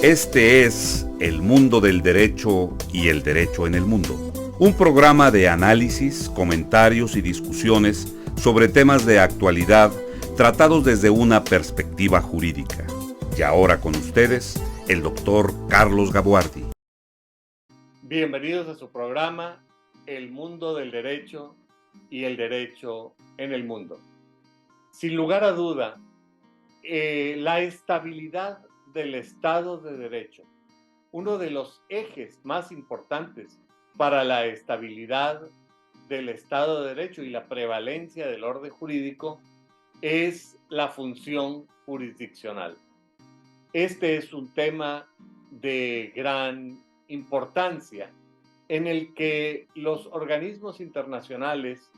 Este es El Mundo del Derecho y el Derecho en el Mundo, un programa de análisis, comentarios y discusiones sobre temas de actualidad tratados desde una perspectiva jurídica. Y ahora con ustedes, el doctor Carlos Gabuardi. Bienvenidos a su programa El Mundo del Derecho y el Derecho en el Mundo. Sin lugar a duda, la estabilidad del Estado de Derecho, uno de los ejes más importantes para la estabilidad del Estado de Derecho y la prevalencia del orden jurídico, es la función jurisdiccional. Este es un tema de gran importancia en el que los organismos internacionales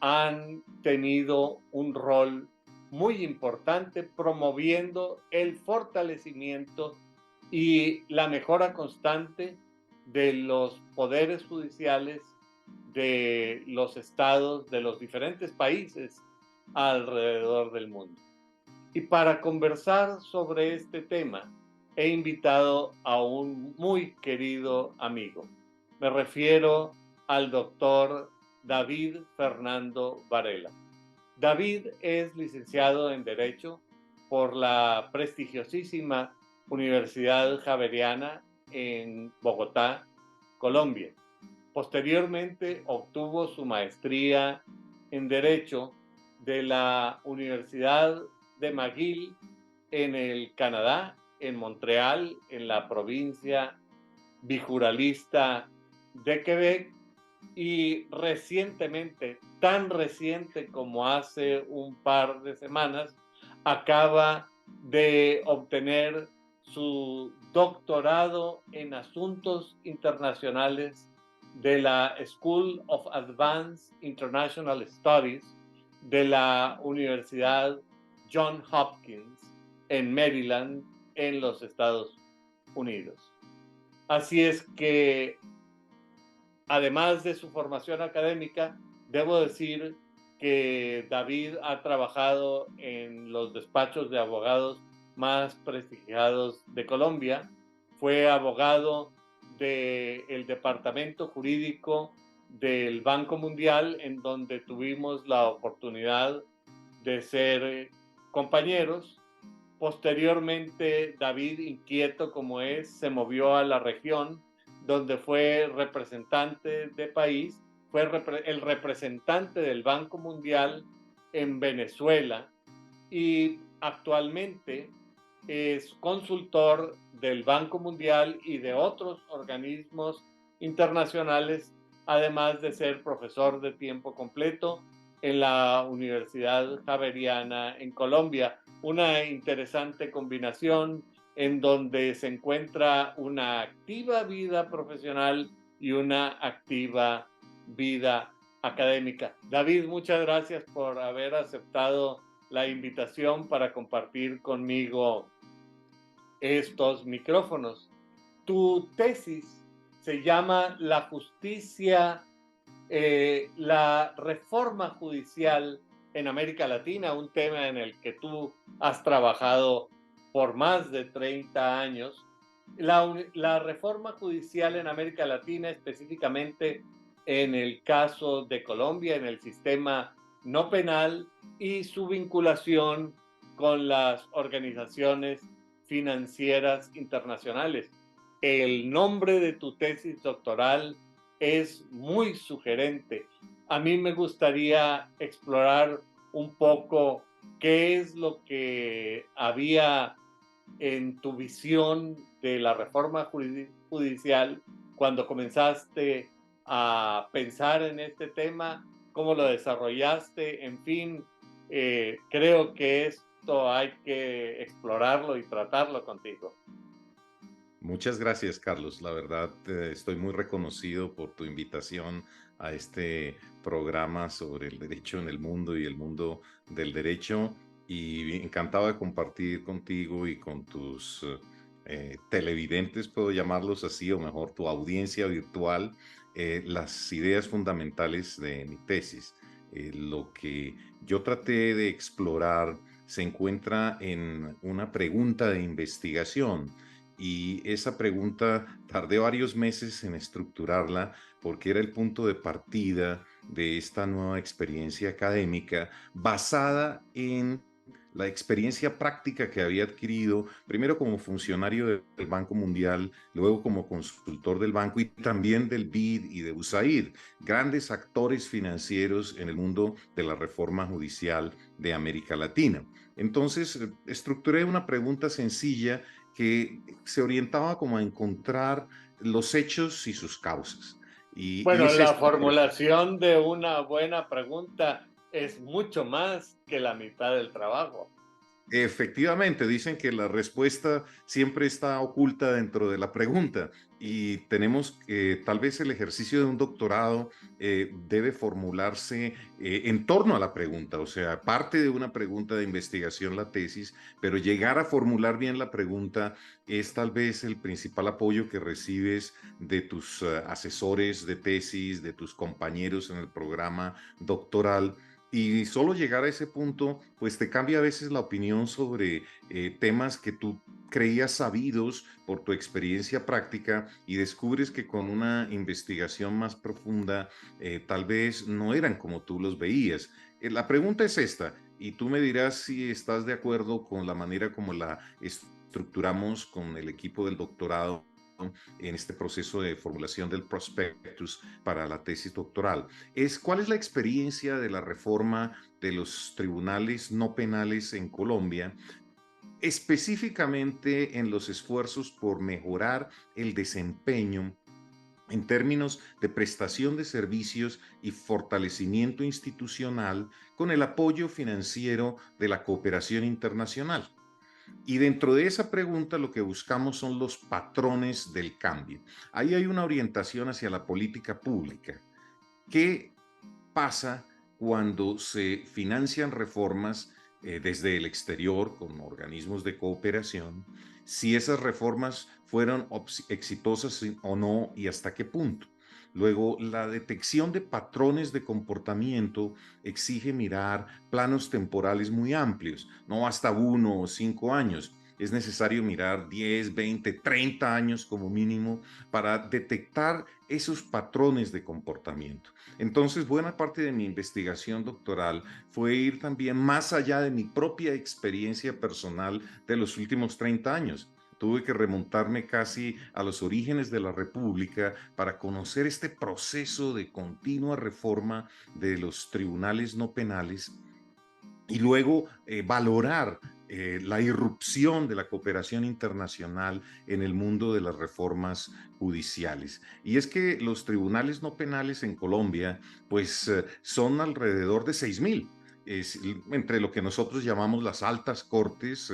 han tenido un rol muy importante promoviendo el fortalecimiento y la mejora constante de los poderes judiciales de los estados de los diferentes países alrededor del mundo. Y para conversar sobre este tema, he invitado a un muy querido amigo. Me refiero al doctor David Fernando Varela. David es licenciado en Derecho por la prestigiosísima Universidad Javeriana en Bogotá, Colombia. Posteriormente obtuvo su maestría en Derecho de la Universidad de McGill en el Canadá, en Montreal, en la provincia bijuralista de Quebec, y recientemente, tan reciente como hace un par de semanas, acaba de obtener su doctorado en Asuntos Internacionales de la School of Advanced International Studies de la Universidad Johns Hopkins en Maryland, en los Estados Unidos. Así es que, además de su formación académica, debo decir que David ha trabajado en los despachos de abogados más prestigiados de Colombia. Fue abogado del Departamento Jurídico del Banco Mundial, en donde tuvimos la oportunidad de ser compañeros. Posteriormente, David, inquieto como es, se movió a la región, donde fue representante de país, fue el representante del Banco Mundial en Venezuela, y actualmente es consultor del Banco Mundial y de otros organismos internacionales, además de ser profesor de tiempo completo en la Universidad Javeriana en Colombia. Una interesante combinación en donde se encuentra una activa vida profesional y una activa vida académica. David, muchas gracias por haber aceptado la invitación para compartir conmigo estos micrófonos. Tu tesis se llama La justicia, la reforma judicial en América Latina, un tema en el que tú has trabajado por más de 30 años. La reforma judicial en América Latina, específicamente en el caso de Colombia, en el sistema no penal y su vinculación con las organizaciones financieras internacionales. El nombre de tu tesis doctoral es muy sugerente. A mí me gustaría explorar un poco qué es lo que había en tu visión de la reforma judicial cuando comenzaste a pensar en este tema, cómo lo desarrollaste, en fin, creo que esto hay que explorarlo y tratarlo contigo. Muchas gracias, Carlos. La verdad, estoy muy reconocido por tu invitación a este programa sobre el derecho en el mundo y el mundo del derecho. Y encantado de compartir contigo y con tus televidentes, puedo llamarlos así, o mejor, tu audiencia virtual, las ideas fundamentales de mi tesis. Lo que yo traté de explorar se encuentra en una pregunta de investigación. y esa pregunta tardé varios meses en estructurarla porque era el punto de partida de esta nueva experiencia académica basada en la experiencia práctica que había adquirido, primero como funcionario del Banco Mundial, luego como consultor del banco y también del BID y de USAID, grandes actores financieros en el mundo de la reforma judicial de América Latina. Entonces, estructuré una pregunta sencilla que se orientaba como a encontrar los hechos y sus causas. Y Bueno, es la esto. formulación de una buena pregunta es mucho más que la mitad del trabajo. Efectivamente, dicen que la respuesta siempre está oculta dentro de la pregunta y tenemos que, tal vez el ejercicio de un doctorado debe formularse en torno a la pregunta, o sea, parte de una pregunta de investigación la tesis, pero llegar a formular bien la pregunta es tal vez el principal apoyo que recibes de tus asesores de tesis, de tus compañeros en el programa doctoral. Y solo llegar a ese punto, pues te cambia a veces la opinión sobre temas que tú creías sabidos por tu experiencia práctica y descubres que con una investigación más profunda tal vez no eran como tú los veías. La pregunta es esta, y tú me dirás si estás de acuerdo con la manera como la estructuramos con el equipo del doctorado en este proceso de formulación del prospectus para la tesis doctoral. ¿Cuál es la experiencia de la reforma de los tribunales no penales en Colombia, específicamente en los esfuerzos por mejorar el desempeño en términos de prestación de servicios y fortalecimiento institucional con el apoyo financiero de la cooperación internacional? Y dentro de esa pregunta lo que buscamos son los patrones del cambio. Ahí hay una orientación hacia la política pública. ¿Qué pasa cuando se financian reformas desde el exterior con organismos de cooperación? Si esas reformas fueron exitosas o no y hasta qué punto. Luego, la detección de patrones de comportamiento exige mirar planos temporales muy amplios, no hasta 1 o 5 años. Es necesario mirar 10, 20, 30 años como mínimo para detectar esos patrones de comportamiento. Entonces, buena parte de mi investigación doctoral fue ir también más allá de mi propia experiencia personal de los últimos 30 años. Tuve que remontarme casi a los orígenes de la República para conocer este proceso de continua reforma de los tribunales no penales y luego valorar la irrupción de la cooperación internacional en el mundo de las reformas judiciales. Y es que los tribunales no penales en Colombia, pues son alrededor de 6.000. Entre lo que nosotros llamamos las altas cortes,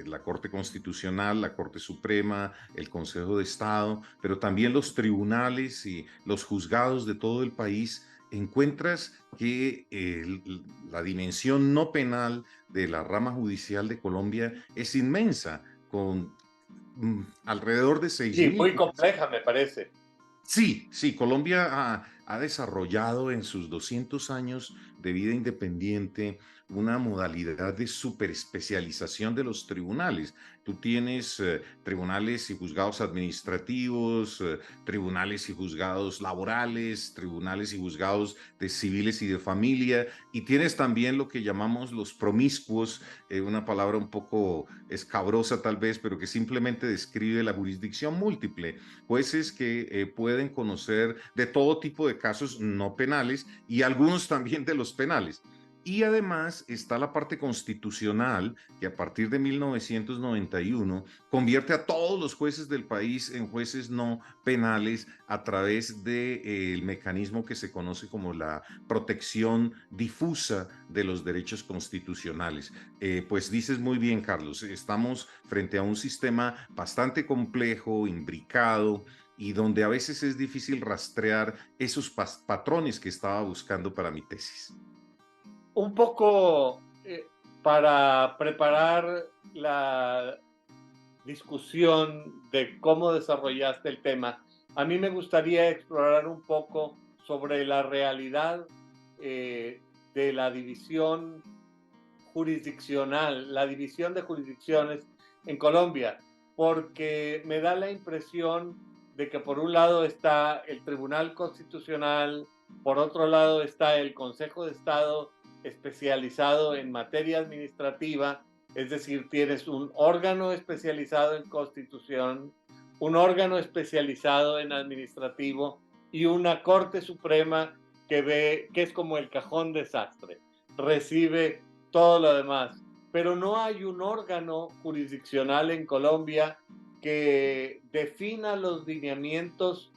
la Corte Constitucional, la Corte Suprema, el Consejo de Estado, pero también los tribunales y los juzgados de todo el país, encuentras que la dimensión no penal de la rama judicial de Colombia es inmensa, con alrededor de Sí, 6.000. muy compleja me parece. Sí, sí, Colombia ha desarrollado en sus 200 años de vida independiente una modalidad de superespecialización de los tribunales. Tú tienes tribunales y juzgados administrativos, tribunales y juzgados laborales, tribunales y juzgados de civiles y de familia, y tienes también lo que llamamos los promiscuos, una palabra un poco escabrosa tal vez, pero que simplemente describe la jurisdicción múltiple, jueces que pueden conocer de todo tipo de casos no penales y algunos también de los penales. Y además está la parte constitucional que a partir de 1991 convierte a todos los jueces del país en jueces no penales a través del mecanismo que se conoce como la protección difusa de los derechos constitucionales. Pues dices muy bien, Carlos, estamos frente a un sistema bastante complejo, imbricado, y donde a veces es difícil rastrear esos patrones que estaba buscando para mi tesis. Un poco para preparar la discusión de cómo desarrollaste el tema, a mí me gustaría explorar un poco sobre la realidad de la división jurisdiccional, la división de jurisdicciones en Colombia. porque me da la impresión de que por un lado está el Tribunal Constitucional, por otro lado está el Consejo de Estado especializado en materia administrativa, es decir, tienes un órgano especializado en Constitución, un órgano especializado en administrativo y una Corte Suprema que es como el cajón desastre, recibe todo lo demás, pero no hay un órgano jurisdiccional en Colombia que defina los lineamientos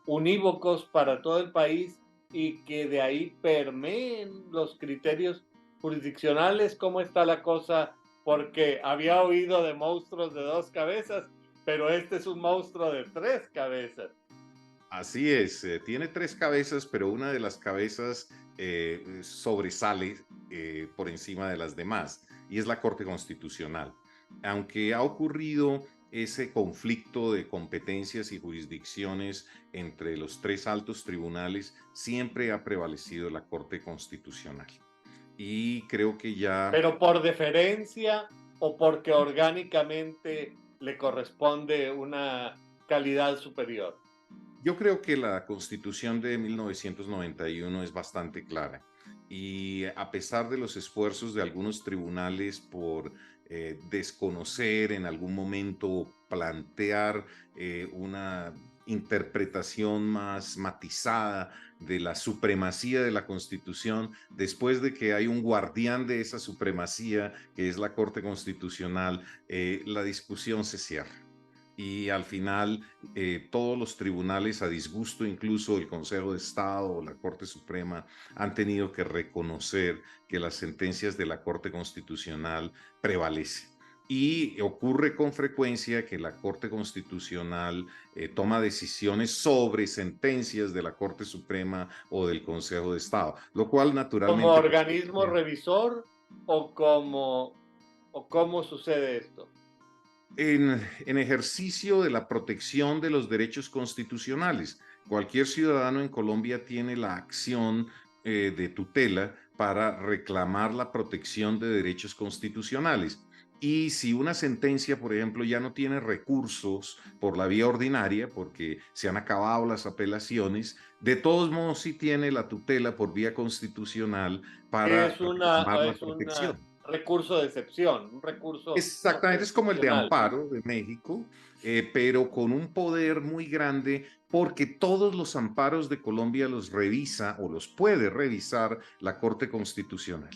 unívocos para todo el país y que de ahí permeen los criterios jurisdiccionales. ¿Cómo está la cosa? Porque había oído de monstruos de 2 cabezas, pero este es un monstruo de 3 cabezas. Así es, tiene 3 cabezas, pero una de las cabezas sobresale por encima de las demás, y es la Corte Constitucional. Aunque ha ocurrido ese conflicto de competencias y jurisdicciones entre los 3 altos tribunales, siempre ha prevalecido la Corte Constitucional. Y creo que ya... ¿Pero por deferencia o porque orgánicamente le corresponde una calidad superior? Yo creo que la Constitución de 1991 es bastante clara, y a pesar de los esfuerzos de algunos tribunales por desconocer en algún momento o plantear una interpretación más matizada de la supremacía de la Constitución, después de que hay un guardián de esa supremacía, que es la Corte Constitucional, la discusión se cierra. Y al final todos los tribunales, a disgusto incluso del Consejo de Estado o la Corte Suprema, han tenido que reconocer que las sentencias de la Corte Constitucional prevalecen. Y ocurre con frecuencia que la Corte Constitucional toma decisiones sobre sentencias de la Corte Suprema o del Consejo de Estado, lo cual ¿Como naturalmente... organismo revisor o cómo sucede esto? En ejercicio de la protección de los derechos constitucionales. Cualquier ciudadano en Colombia tiene la acción de tutela para reclamar la protección de derechos constitucionales. Y si una sentencia, por ejemplo, ya no tiene recursos por la vía ordinaria, porque se han acabado las apelaciones, de todos modos sí tiene la tutela por vía constitucional para reclamar la Es un protección. recurso de excepción, un recurso Exactamente, es como el de constitucional. amparo de México, pero con un poder muy grande, porque todos los amparos de Colombia los revisa o los puede revisar la Corte Constitucional.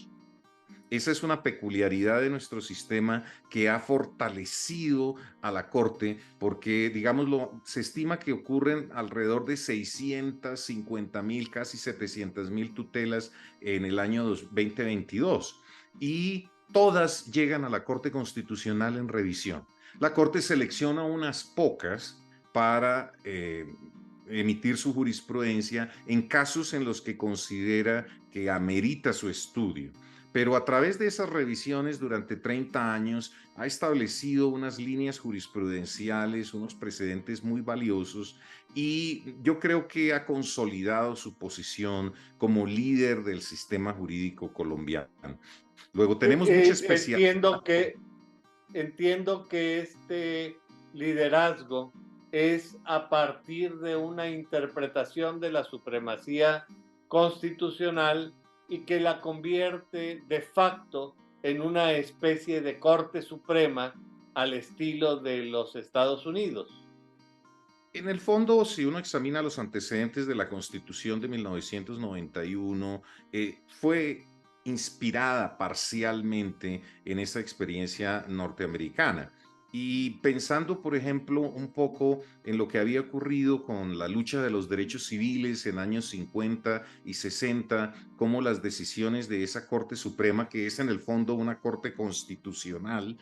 Esa es una peculiaridad de nuestro sistema que ha fortalecido a la Corte, porque, digámoslo, se estima que ocurren alrededor de 650,000, casi 700,000 tutelas en el año 2022, y todas llegan a la Corte Constitucional en revisión. La Corte selecciona unas pocas para emitir su jurisprudencia en casos en los que considera que amerita su estudio. Pero a través de esas revisiones durante 30 años ha establecido unas líneas jurisprudenciales, unos precedentes muy valiosos, y yo creo que ha consolidado su posición como líder del sistema jurídico colombiano. Luego tenemos mucha especialidad. Entiendo que este liderazgo es a partir de una interpretación de la supremacía constitucional y que la convierte de facto en una especie de Corte Suprema al estilo de los Estados Unidos. En el fondo, si uno examina los antecedentes de la Constitución de 1991, fue inspirada parcialmente en esa experiencia norteamericana. Y pensando, por ejemplo, un poco en lo que había ocurrido con la lucha de los derechos civiles en años 50 y 60, como las decisiones de esa Corte Suprema, que es en el fondo una Corte constitucional,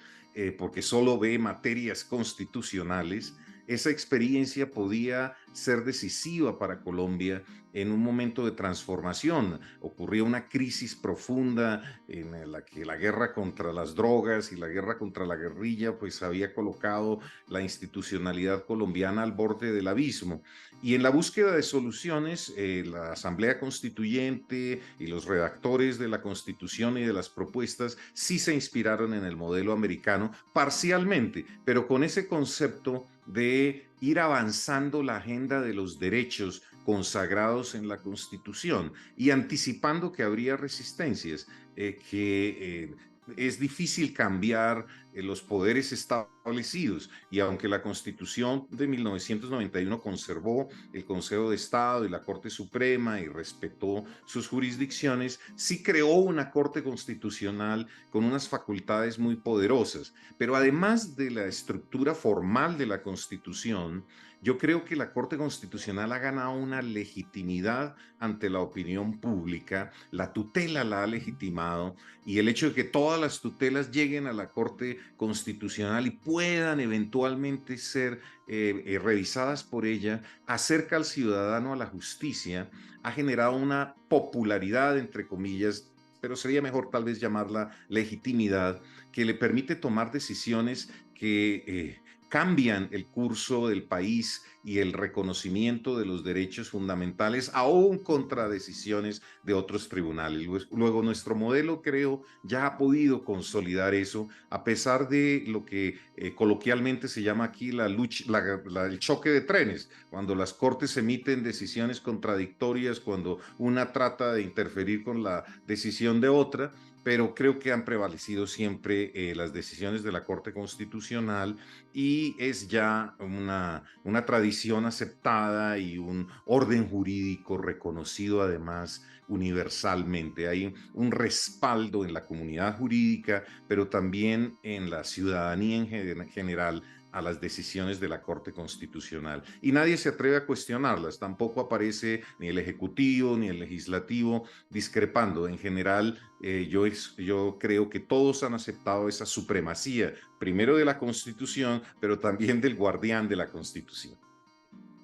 porque solo ve materias constitucionales, esa experiencia podía ser decisiva para Colombia en un momento de transformación. Ocurría una crisis profunda en la que la guerra contra las drogas y la guerra contra la guerrilla pues había colocado la institucionalidad colombiana al borde del abismo. Y en la búsqueda de soluciones, la Asamblea Constituyente y los redactores de la Constitución y de las propuestas sí se inspiraron en el modelo americano parcialmente, pero con ese concepto de ir avanzando la agenda de los derechos consagrados en la Constitución y anticipando que habría resistencias, que es difícil cambiar los poderes establecidos, y aunque la Constitución de 1991 conservó el Consejo de Estado y la Corte Suprema y respetó sus jurisdicciones, sí creó una Corte Constitucional con unas facultades muy poderosas. Pero además de la estructura formal de la Constitución, yo creo que la Corte Constitucional ha ganado una legitimidad ante la opinión pública, la tutela la ha legitimado, y el hecho de que todas las tutelas lleguen a la Corte Constitucional y puedan eventualmente ser revisadas por ella, acerca al ciudadano a la justicia, ha generado una popularidad, entre comillas, pero sería mejor tal vez llamarla legitimidad, que le permite tomar decisiones que cambian el curso del país y el reconocimiento de los derechos fundamentales, aún contra decisiones de otros tribunales. Luego, nuestro modelo, creo, ya ha podido consolidar eso, a pesar de lo que coloquialmente se llama aquí el choque de trenes, cuando las cortes emiten decisiones contradictorias, cuando una trata de interferir con la decisión de otra, pero creo que han prevalecido siempre las decisiones de la Corte Constitucional, y es ya una tradición aceptada y un orden jurídico reconocido además universalmente. Hay un respaldo en la comunidad jurídica, pero también en la ciudadanía en general, a las decisiones de la Corte Constitucional. Y nadie se atreve a cuestionarlas, tampoco aparece ni el Ejecutivo ni el Legislativo discrepando. En general, yo creo que todos han aceptado esa supremacía, primero de la Constitución, pero también del guardián de la Constitución.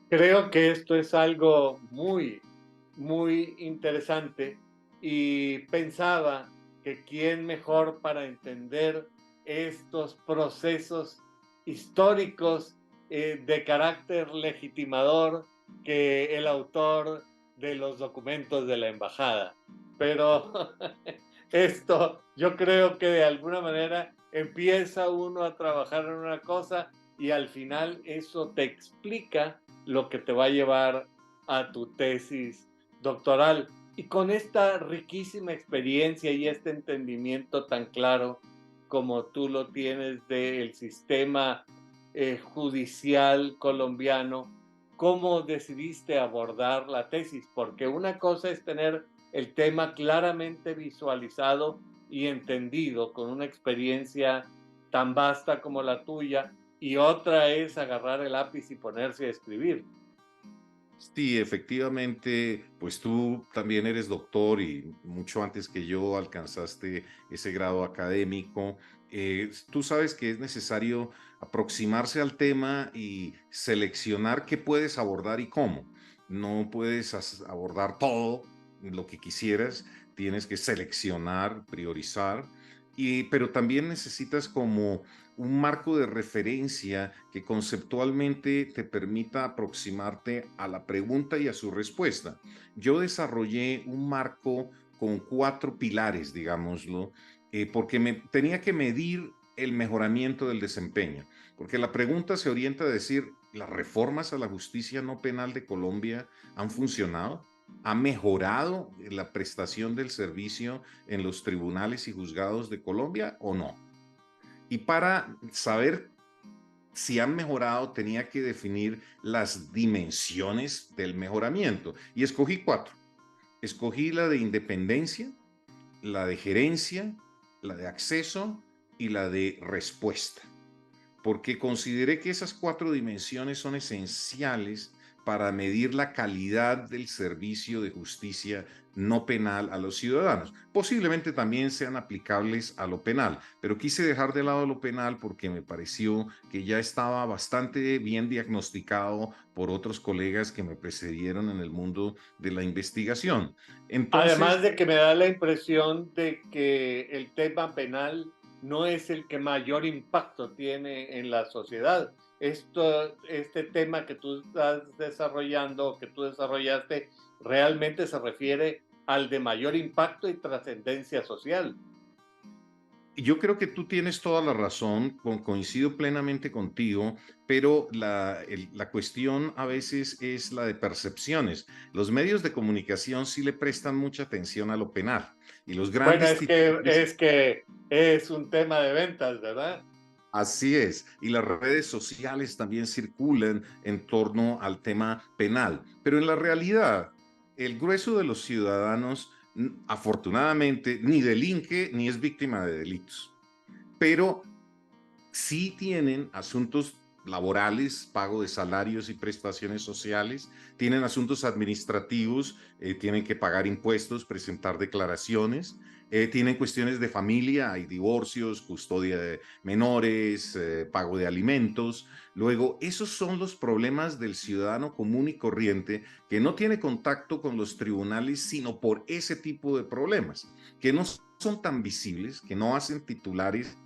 Creo que esto es algo muy interesante, y pensaba que quién mejor para entender estos procesos históricos de carácter legitimador que el autor de los documentos de la embajada. Pero esto yo creo que de alguna manera empieza uno a trabajar en una cosa y al final eso te explica lo que te va a llevar a tu tesis doctoral. Y con esta riquísima experiencia y este entendimiento tan claro como tú lo tienes del sistema judicial colombiano, ¿cómo decidiste abordar la tesis? Porque una cosa es tener el tema claramente visualizado y entendido con una experiencia tan vasta como la tuya, y otra es agarrar el lápiz y ponerse a escribir. Sí, efectivamente, pues tú también eres doctor y mucho antes que yo alcanzaste ese grado académico. Tú sabes que es necesario aproximarse al tema y seleccionar qué puedes abordar y cómo. No puedes abordar todo lo que quisieras, tienes que seleccionar, priorizar, pero también necesitas como un marco de referencia que conceptualmente te permita aproximarte a la pregunta y a su respuesta. Yo desarrollé un marco con 4 pilares, digámoslo, porque tenía que medir el mejoramiento del desempeño, porque la pregunta se orienta a decir: ¿las reformas a la justicia no penal de Colombia han funcionado? ¿Ha mejorado la prestación del servicio en los tribunales y juzgados de Colombia o no? Y para saber si han mejorado, tenía que definir las dimensiones del mejoramiento. Y escogí 4. Escogí la de independencia, la de gerencia, la de acceso y la de respuesta, porque consideré que esas 4 dimensiones son esenciales para medir la calidad del servicio de justicia no penal a los ciudadanos. Posiblemente también sean aplicables a lo penal, pero quise dejar de lado lo penal porque me pareció que ya estaba bastante bien diagnosticado por otros colegas que me precedieron en el mundo de la investigación. Entonces, Además de que me da la impresión de que el tema penal no es el que mayor impacto tiene en la sociedad. Este tema que tú estás desarrollando, que tú desarrollaste, realmente se refiere al de mayor impacto y trascendencia social. yo creo que tú tienes toda la razón, coincido plenamente contigo, pero la cuestión a veces es la de percepciones. Los medios de comunicación sí le prestan mucha atención a lo penal y los Bueno, grandes titulares. es que es un tema de ventas, ¿verdad? Así es, y las redes sociales también circulan en torno al tema penal, pero en la realidad, el grueso de los ciudadanos, afortunadamente, ni delinque ni es víctima de delitos, pero sí tienen asuntos laborales, pago de salarios y prestaciones sociales, tienen asuntos administrativos, tienen que pagar impuestos, presentar declaraciones, tienen cuestiones de familia, hay divorcios, custodia de menores, pago de alimentos. Luego, esos son los problemas del ciudadano común y corriente que no tiene contacto con los tribunales, sino por ese tipo de problemas, que no son tan visibles, que no hacen titulares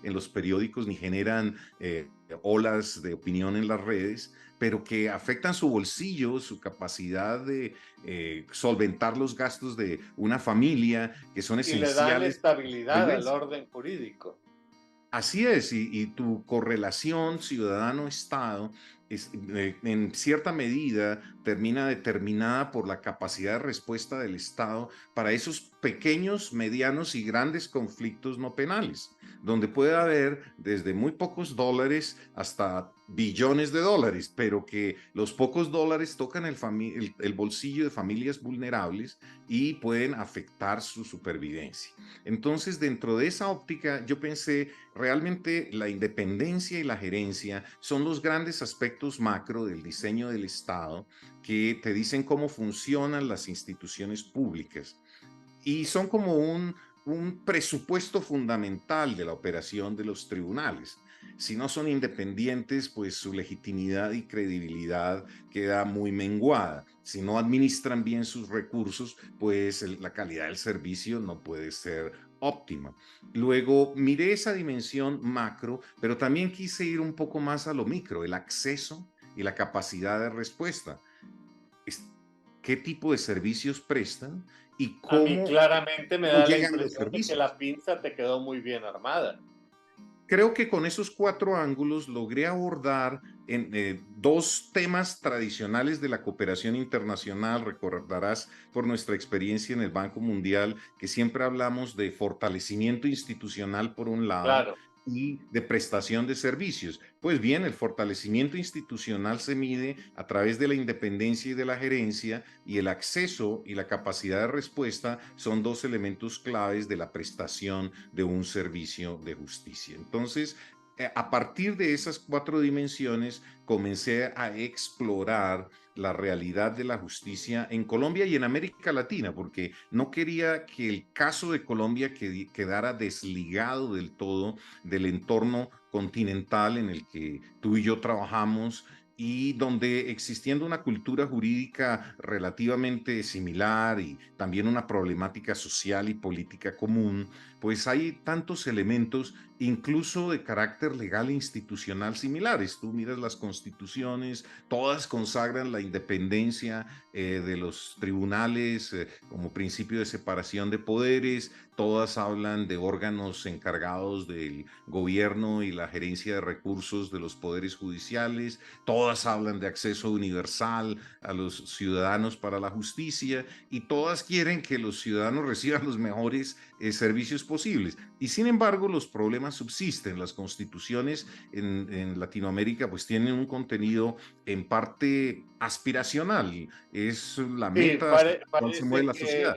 en los periódicos ni generan olas de opinión en las redes, pero que afectan su bolsillo, su capacidad de solventar los gastos de una familia, que son Y le dan esenciales para la estabilidad al supervivencia. orden jurídico. Así es, y tu correlación ciudadano-estado en cierta medida termina determinada por la capacidad de respuesta del Estado para esos pequeños, medianos y grandes conflictos no penales, donde puede haber desde muy pocos dólares hasta billones de dólares, pero que los pocos dólares tocan el bolsillo de familias vulnerables y pueden afectar su supervivencia. Entonces, dentro de esa óptica, yo pensé, realmente la independencia y la gerencia son los grandes aspectos macro del diseño del Estado que te dicen cómo funcionan las instituciones públicas y son como un presupuesto fundamental de la operación de los tribunales. Si no son independientes, pues su legitimidad y credibilidad queda muy menguada. Si no administran bien sus recursos, pues la calidad del servicio no puede ser óptima. Luego miré esa dimensión macro, pero también quise ir un poco más a lo micro, el acceso y la capacidad de respuesta. ¿Qué tipo de servicios prestan y A mí cómo claramente me da la llegan los impresión de que servicios? la pinza te quedó muy bien armada. Creo que con esos cuatro ángulos logré abordar dos temas tradicionales de la cooperación internacional. Recordarás por nuestra experiencia en el Banco Mundial que siempre hablamos de fortalecimiento institucional por un lado Claro. y de prestación de servicios. Pues bien, el fortalecimiento institucional se mide a través de la independencia y de la gerencia, y el acceso y la capacidad de respuesta son dos elementos claves de la prestación de un servicio de justicia. Entonces, a partir de esas cuatro dimensiones, comencé a explorar la realidad de la justicia en Colombia y en América Latina, porque no quería que el caso de Colombia quedara desligado del todo del entorno continental en el que tú y yo trabajamos, y donde, existiendo una cultura jurídica relativamente similar y también una problemática social y política común, pues hay tantos elementos, incluso de carácter legal e institucional, similares. Tú miras las constituciones, todas consagran la independencia de los tribunales como principio de separación de poderes, todas hablan de órganos encargados del gobierno y la gerencia de recursos de los poderes judiciales, todas hablan de acceso universal a los ciudadanos para la justicia, y todas quieren que los ciudadanos reciban los mejores servicios posibles. Y sin embargo, los problemas subsisten. Las constituciones en Latinoamérica pues tienen un contenido en parte aspiracional. Es la Sí, meta hacia la cual se mueve parece la sociedad.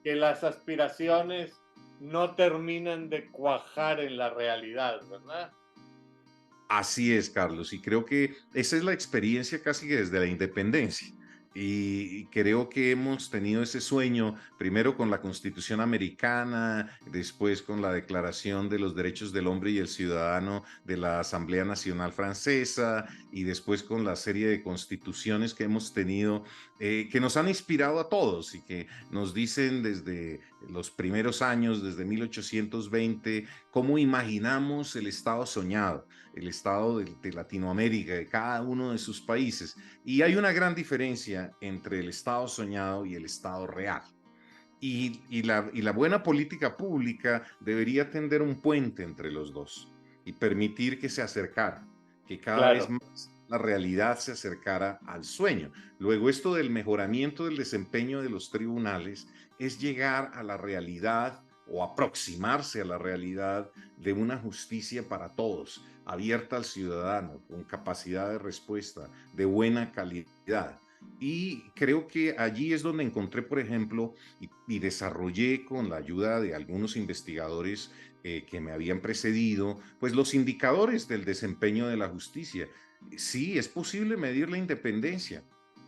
que las aspiraciones no terminan de cuajar en la realidad, ¿verdad? Así es, Carlos, y creo que esa es la experiencia casi que desde la independencia. Y creo que hemos tenido ese sueño, primero con la Constitución americana, después con la Declaración de los Derechos del Hombre y el Ciudadano de la Asamblea Nacional Francesa, y después con la serie de constituciones que hemos tenido, que nos han inspirado a todos y que nos dicen desde los primeros años, desde 1820, cómo imaginamos el Estado soñado, el Estado de Latinoamérica, de cada uno de sus países. Y hay una gran diferencia entre el Estado soñado y el Estado real. Y la buena política pública debería tender un puente entre los dos y permitir que se acercara, que cada vez Claro, más la realidad se acercara al sueño. Luego, esto del mejoramiento del desempeño de los tribunales es llegar a la realidad o aproximarse a la realidad de una justicia para todos, abierta al ciudadano, con capacidad de respuesta, de buena calidad. Y creo que allí es donde encontré, por ejemplo, y desarrollé con la ayuda de algunos investigadores que me habían precedido, pues los indicadores del desempeño de la justicia. Sí, es posible medir la independencia.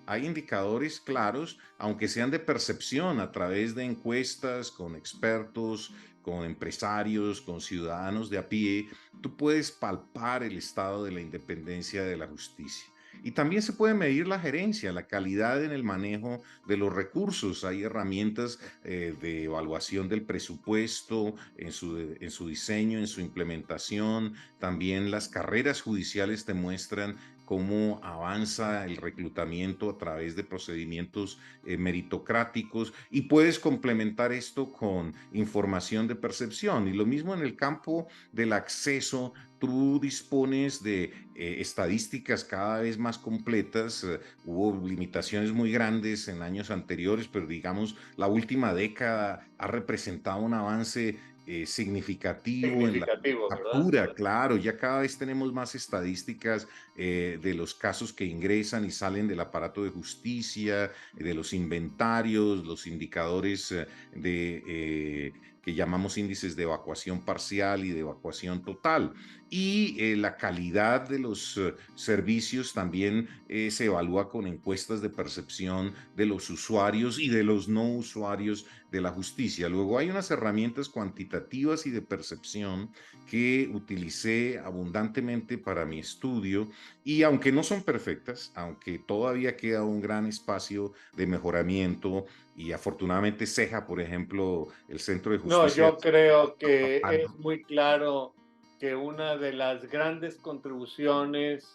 Hay indicadores claros, aunque sean de percepción, a través de encuestas con expertos, con empresarios, con ciudadanos de a pie. Tú puedes palpar el estado de la independencia de la justicia. Y también se puede medir la gerencia, la calidad en el manejo de los recursos. Hay herramientas de evaluación del presupuesto en su diseño, en su implementación. También las carreras judiciales te muestran cómo avanza el reclutamiento a través de procedimientos meritocráticos, y puedes complementar esto con información de percepción. Y lo mismo en el campo del acceso. Tú dispones de estadísticas cada vez más completas. Hubo limitaciones muy grandes en años anteriores, pero digamos, la última década ha representado un avance significativo en la significativo, ¿verdad? captura. Claro, ya cada vez tenemos más estadísticas de los casos que ingresan y salen del aparato de justicia, de los inventarios, los indicadores que llamamos índices de evacuación parcial y de evacuación total. Y la calidad de los servicios también se evalúa con encuestas de percepción de los usuarios y de los no usuarios de la justicia. Luego hay unas herramientas cuantitativas y de percepción que utilicé abundantemente para mi estudio, y aunque no son perfectas, aunque todavía queda un gran espacio de mejoramiento, y afortunadamente CEJA, por ejemplo, el Centro de No, Justicia, yo creo que es muy claro que una de las grandes contribuciones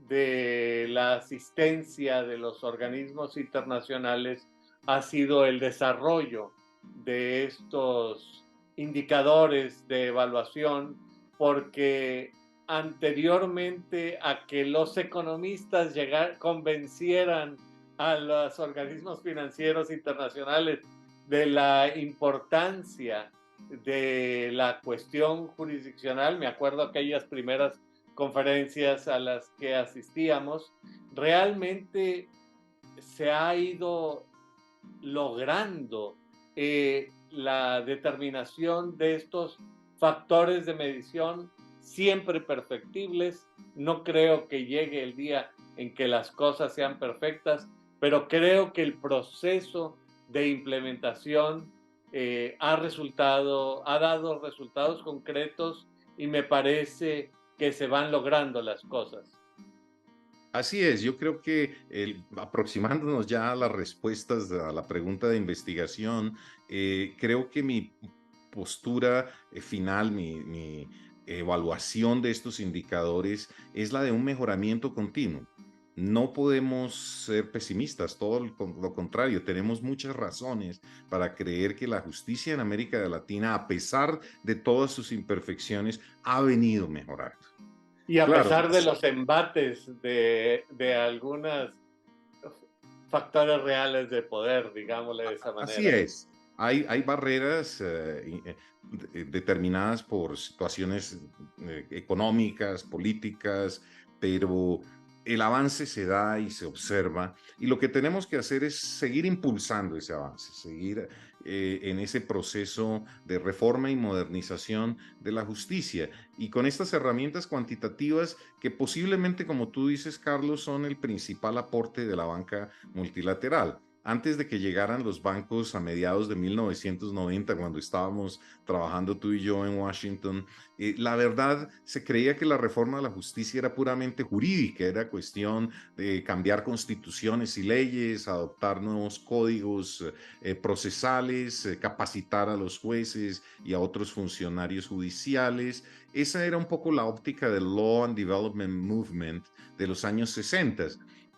de la asistencia de los organismos internacionales ha sido el desarrollo de estos indicadores de evaluación, porque anteriormente a que los economistas convencieran a los organismos financieros internacionales de la importancia de la cuestión jurisdiccional, me acuerdo aquellas primeras conferencias a las que asistíamos, realmente se ha ido logrando la determinación de estos factores de medición siempre perfectibles. No creo que llegue el día en que las cosas sean perfectas, pero creo que el proceso de implementación ha dado resultados concretos, y me parece que se van logrando las cosas. Así es, yo creo que aproximándonos ya a las respuestas a la pregunta de investigación, creo que mi postura final, mi evaluación de estos indicadores es la de un mejoramiento continuo. No podemos ser pesimistas, todo lo contrario, tenemos muchas razones para creer que la justicia en América Latina, a pesar de todas sus imperfecciones, ha venido mejorando. Y a Claro, pesar de los embates de algunos factores reales de poder, digámosle de esa así manera. es. Hay barreras determinadas por situaciones económicas, políticas, pero el avance se da y se observa, y lo que tenemos que hacer es seguir impulsando ese avance, seguir en ese proceso de reforma y modernización de la justicia. Y con estas herramientas cuantitativas que posiblemente, como tú dices, Carlos, son el principal aporte de la banca multilateral. Antes de que llegaran los bancos a mediados de 1990, cuando estábamos trabajando tú y yo en Washington, la verdad se creía que la reforma de la justicia era puramente jurídica, era cuestión de cambiar constituciones y leyes, adoptar nuevos códigos procesales, capacitar a los jueces y a otros funcionarios judiciales. Esa era un poco la óptica del Law and Development Movement de los años 60.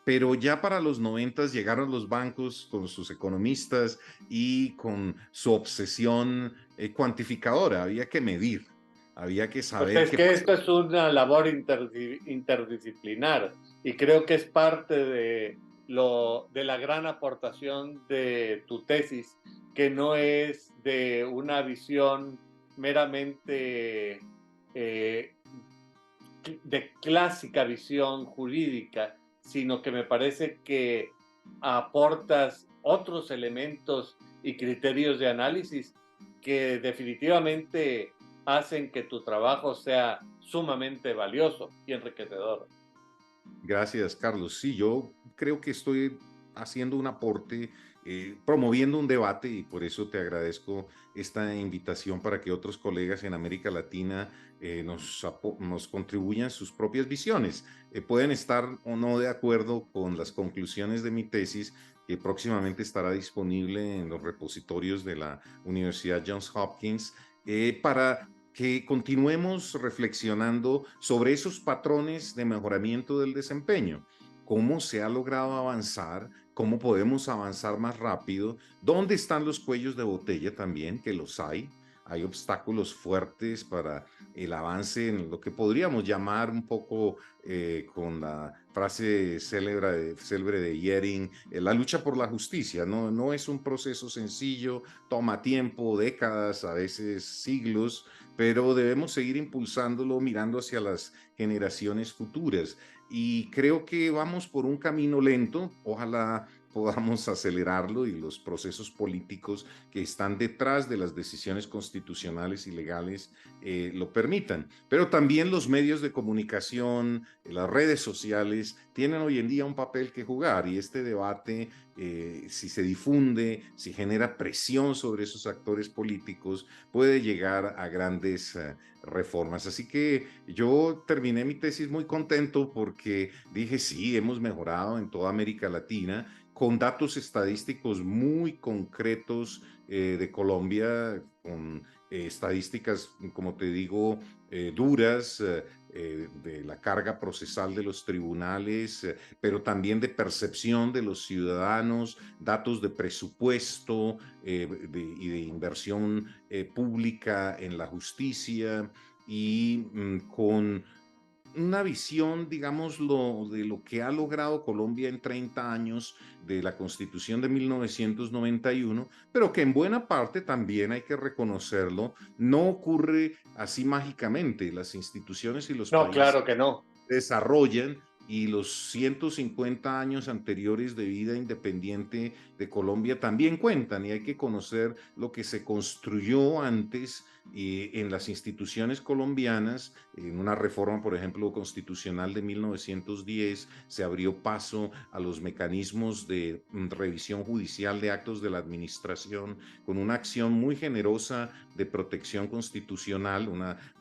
Pero ya para los 90 llegaron los bancos con sus economistas y con su obsesión cuantificadora. Había que medir, había que Pues saber es qué que pasó. esto es una labor interdisciplinar y creo que es parte de la gran aportación de tu tesis, que no es de una visión meramente de clásica visión jurídica, sino que me parece que aportas otros elementos y criterios de análisis que definitivamente hacen que tu trabajo sea sumamente valioso y enriquecedor. Gracias, Carlos. Sí, yo creo que estoy haciendo un aporte, promoviendo un debate y por eso te agradezco esta invitación para que otros colegas en América Latina nos contribuyan sus propias visiones. Pueden estar o no de acuerdo con las conclusiones de mi tesis, que próximamente estará disponible en los repositorios de la Universidad Johns Hopkins, para que continuemos reflexionando sobre esos patrones de mejoramiento del desempeño. ¿Cómo se ha logrado avanzar? ¿Cómo podemos avanzar más rápido? ¿Dónde están los cuellos de botella también? Que los hay. Hay obstáculos fuertes para el avance en lo que podríamos llamar un poco con la frase célebre de Yering, la lucha por la justicia. No, no es un proceso sencillo, toma tiempo, décadas, a veces siglos, pero debemos seguir impulsándolo mirando hacia las generaciones futuras. Y creo que vamos por un camino lento, ojalá podamos acelerarlo y los procesos políticos que están detrás de las decisiones constitucionales y legales lo permitan. Pero también los medios de comunicación, las redes sociales tienen hoy en día un papel que jugar y este debate, si se difunde, si genera presión sobre esos actores políticos, puede llegar a grandes reformas. Así que yo terminé mi tesis muy contento porque dije, sí, hemos mejorado en toda América Latina con datos estadísticos muy concretos de Colombia, con estadísticas, como te digo, duras, de la carga procesal de los tribunales, pero también de percepción de los ciudadanos, datos de presupuesto y de inversión pública en la justicia y con una visión, digámoslo, de lo que ha logrado Colombia en 30 años de la Constitución de 1991, pero que en buena parte también hay que reconocerlo, no ocurre así mágicamente. Las instituciones y los No, países claro que no. desarrollan y los 150 años anteriores de vida independiente de Colombia también cuentan y hay que conocer lo que se construyó antes en las instituciones colombianas. En una reforma, por ejemplo, constitucional de 1910, se abrió paso a los mecanismos de revisión judicial de actos de la administración con una acción muy generosa de protección constitucional,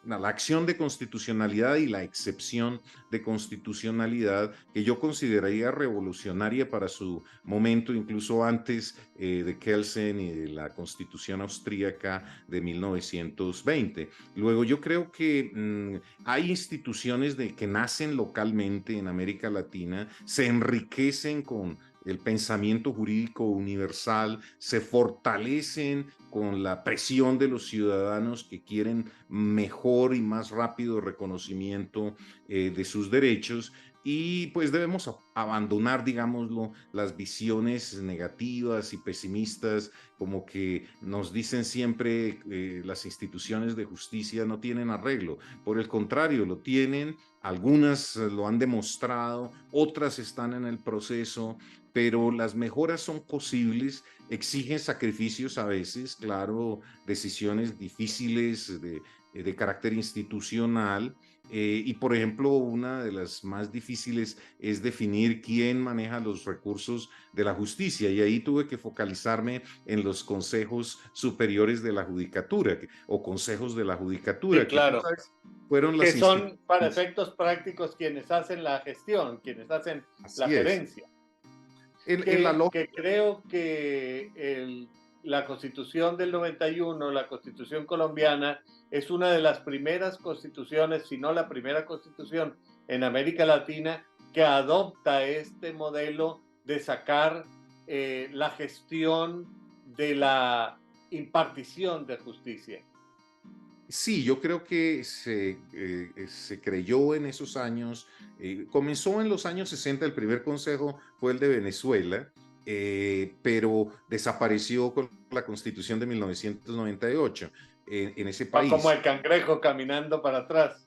la acción de constitucionalidad y la excepción de constitucionalidad que yo consideraría revolucionaria para su momento, incluso antes de Kelsen y de la Constitución austríaca de 1920. Luego yo creo que hay instituciones que nacen localmente en América Latina, se enriquecen con el pensamiento jurídico universal, se fortalecen con la presión de los ciudadanos que quieren mejor y más rápido reconocimiento de sus derechos, y pues debemos abandonar, digámoslo, las visiones negativas y pesimistas, como que nos dicen siempre las instituciones de justicia no tienen arreglo. Por el contrario, lo tienen, algunas lo han demostrado, otras están en el proceso, pero las mejoras son posibles, exigen sacrificios a veces, claro, decisiones difíciles de carácter institucional. Y por ejemplo, una de las más difíciles es definir quién maneja los recursos de la justicia. Y ahí tuve que focalizarme en los consejos superiores de la judicatura o consejos de la Sí, judicatura, que tú claro. sabes, fueron Que las son para instituciones. efectos prácticos quienes hacen la gestión, quienes hacen la Así es. gerencia. En la Que lógica. creo que la Constitución del 91, la Constitución colombiana, es una de las primeras constituciones, si no la primera constitución en América Latina que adopta este modelo de sacar la gestión de la impartición de justicia. Sí, yo creo que se creyó en esos años, comenzó en los años 60, el primer consejo fue el de Venezuela, pero desapareció con la Constitución de 1998 en ese Va como país. el cangrejo caminando para atrás.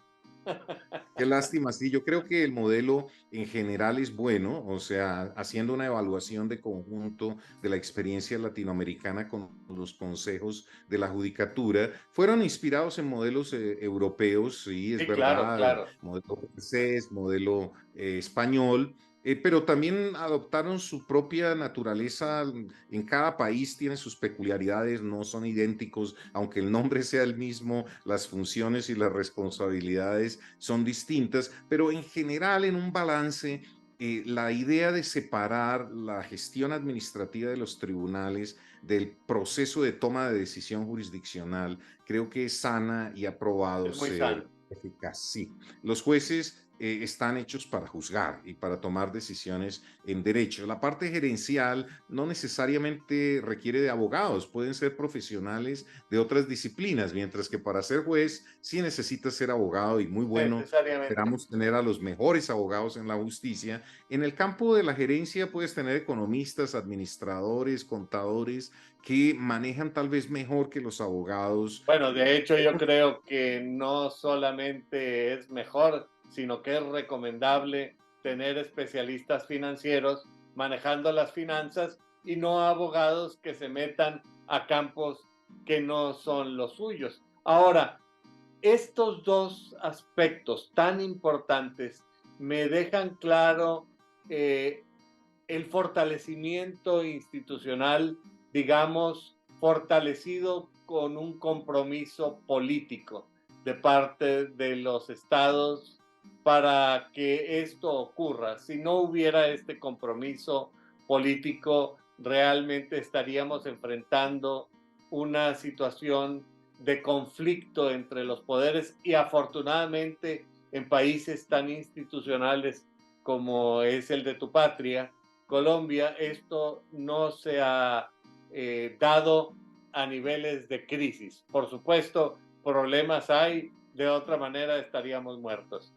Qué lástima, sí, yo creo que el modelo en general es bueno, o sea, haciendo una evaluación de conjunto de la experiencia latinoamericana con los consejos de la judicatura, fueron inspirados en modelos europeos, sí, es Sí, claro, verdad, claro. modelo francés, modelo español, pero también adoptaron su propia naturaleza. En cada país tiene sus peculiaridades, no son idénticos, aunque el nombre sea el mismo, las funciones y las responsabilidades son distintas, pero en general en un balance, la idea de separar la gestión administrativa de los tribunales del proceso de toma de decisión jurisdiccional, creo que es sana y ha probado Es muy ser sano. eficaz. Sí, los jueces están hechos para juzgar y para tomar decisiones en derecho. La parte gerencial no necesariamente requiere de abogados, pueden ser profesionales de otras disciplinas, mientras que para ser juez sí necesitas ser abogado y muy bueno. Necesariamente. Esperamos tener a los mejores abogados en la justicia. En el campo de la gerencia puedes tener economistas, administradores, contadores que manejan tal vez mejor que los abogados. Bueno, de hecho yo creo que no solamente es mejor, sino que es recomendable tener especialistas financieros manejando las finanzas y no abogados que se metan a campos que no son los suyos. Ahora, estos dos aspectos tan importantes me dejan claro eh, el fortalecimiento institucional, digamos, fortalecido con un compromiso político de parte de los estados para que esto ocurra. Si no hubiera este compromiso político, realmente estaríamos enfrentando una situación de conflicto entre los poderes y afortunadamente en países tan institucionales como es el de tu patria, Colombia, esto no se ha dado a niveles de crisis. Por supuesto, problemas hay, de otra manera estaríamos muertos.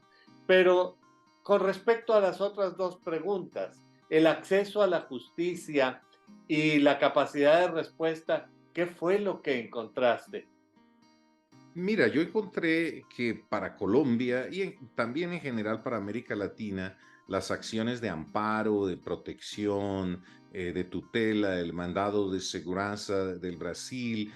Pero con respecto a las otras dos preguntas, el acceso a la justicia y la capacidad de respuesta, ¿qué fue lo que encontraste? Mira, yo encontré que para Colombia y también en general para América Latina, las acciones de amparo, de protección, de tutela, el mandado de seguridad del Brasil,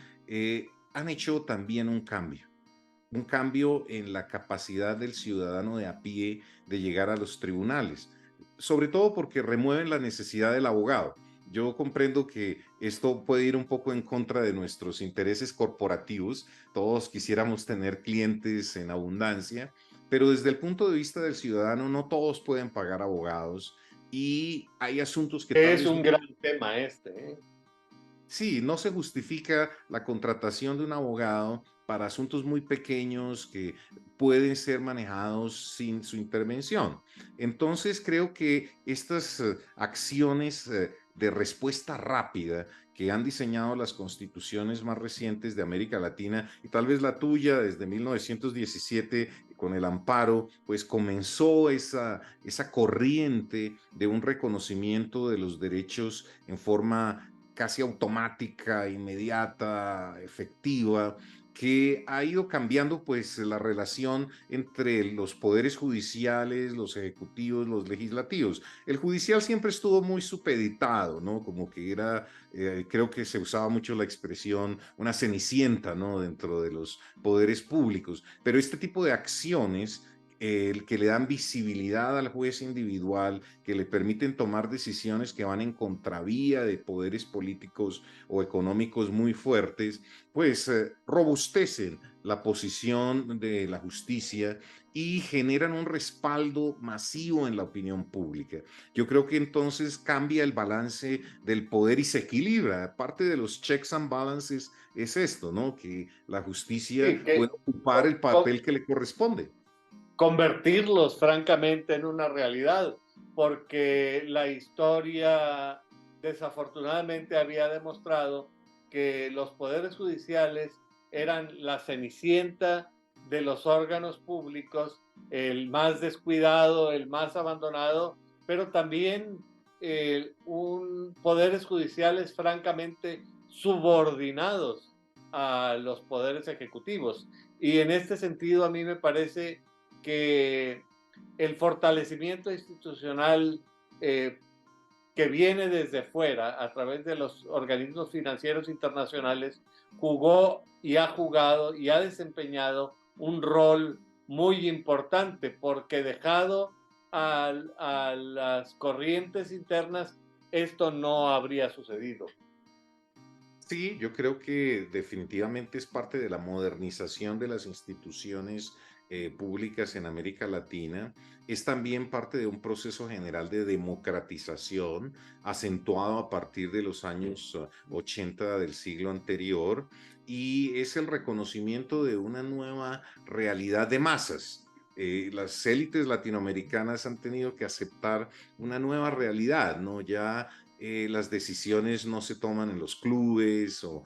han hecho también un cambio en la capacidad del ciudadano de a pie de llegar a los tribunales, sobre todo porque remueven la necesidad del abogado. Yo comprendo que esto puede ir un poco en contra de nuestros intereses corporativos. Todos quisiéramos tener clientes en abundancia, pero desde el punto de vista del ciudadano, no todos pueden pagar abogados y hay asuntos que tal Es vez un gran tema este, ¿eh? sí, no se justifica la contratación de un abogado para asuntos muy pequeños que pueden ser manejados sin su intervención. Entonces, creo que estas acciones de respuesta rápida que han diseñado las constituciones más recientes de América Latina, y tal vez la tuya desde 1917 con el amparo, pues comenzó esa corriente de un reconocimiento de los derechos en forma casi automática, inmediata, efectiva, que ha ido cambiando pues la relación entre los poderes judiciales, los ejecutivos, los legislativos. El judicial siempre estuvo muy supeditado, ¿no? Como que era, creo que se usaba mucho la expresión una cenicienta, ¿no? Dentro de los poderes públicos. Pero este tipo de acciones el que le dan visibilidad al juez individual, que le permiten tomar decisiones que van en contravía de poderes políticos o económicos muy fuertes, pues robustecen la posición de la justicia y generan un respaldo masivo en la opinión pública. Yo creo que entonces cambia el balance del poder y se equilibra. Parte de los checks and balances es esto, ¿no? Que la justicia Sí, puede ocupar el papel que le corresponde. convertirlos francamente en una realidad, porque la historia desafortunadamente había demostrado que los poderes judiciales eran la cenicienta de los órganos públicos, el más descuidado, el más abandonado, pero también poderes judiciales francamente subordinados a los poderes ejecutivos. Y en este sentido a mí me parece que el fortalecimiento institucional que viene desde fuera a través de los organismos financieros internacionales jugó y ha jugado y ha desempeñado un rol muy importante porque dejado a las corrientes internas esto no habría sucedido. Sí, yo creo que definitivamente es parte de la modernización de las instituciones públicas en América Latina. Es también parte de un proceso general de democratización acentuado a partir de los años 80 del siglo anterior y es el reconocimiento de una nueva realidad de masas. Las élites latinoamericanas han tenido que aceptar una nueva realidad, ¿no? Ya las decisiones no se toman en los clubes o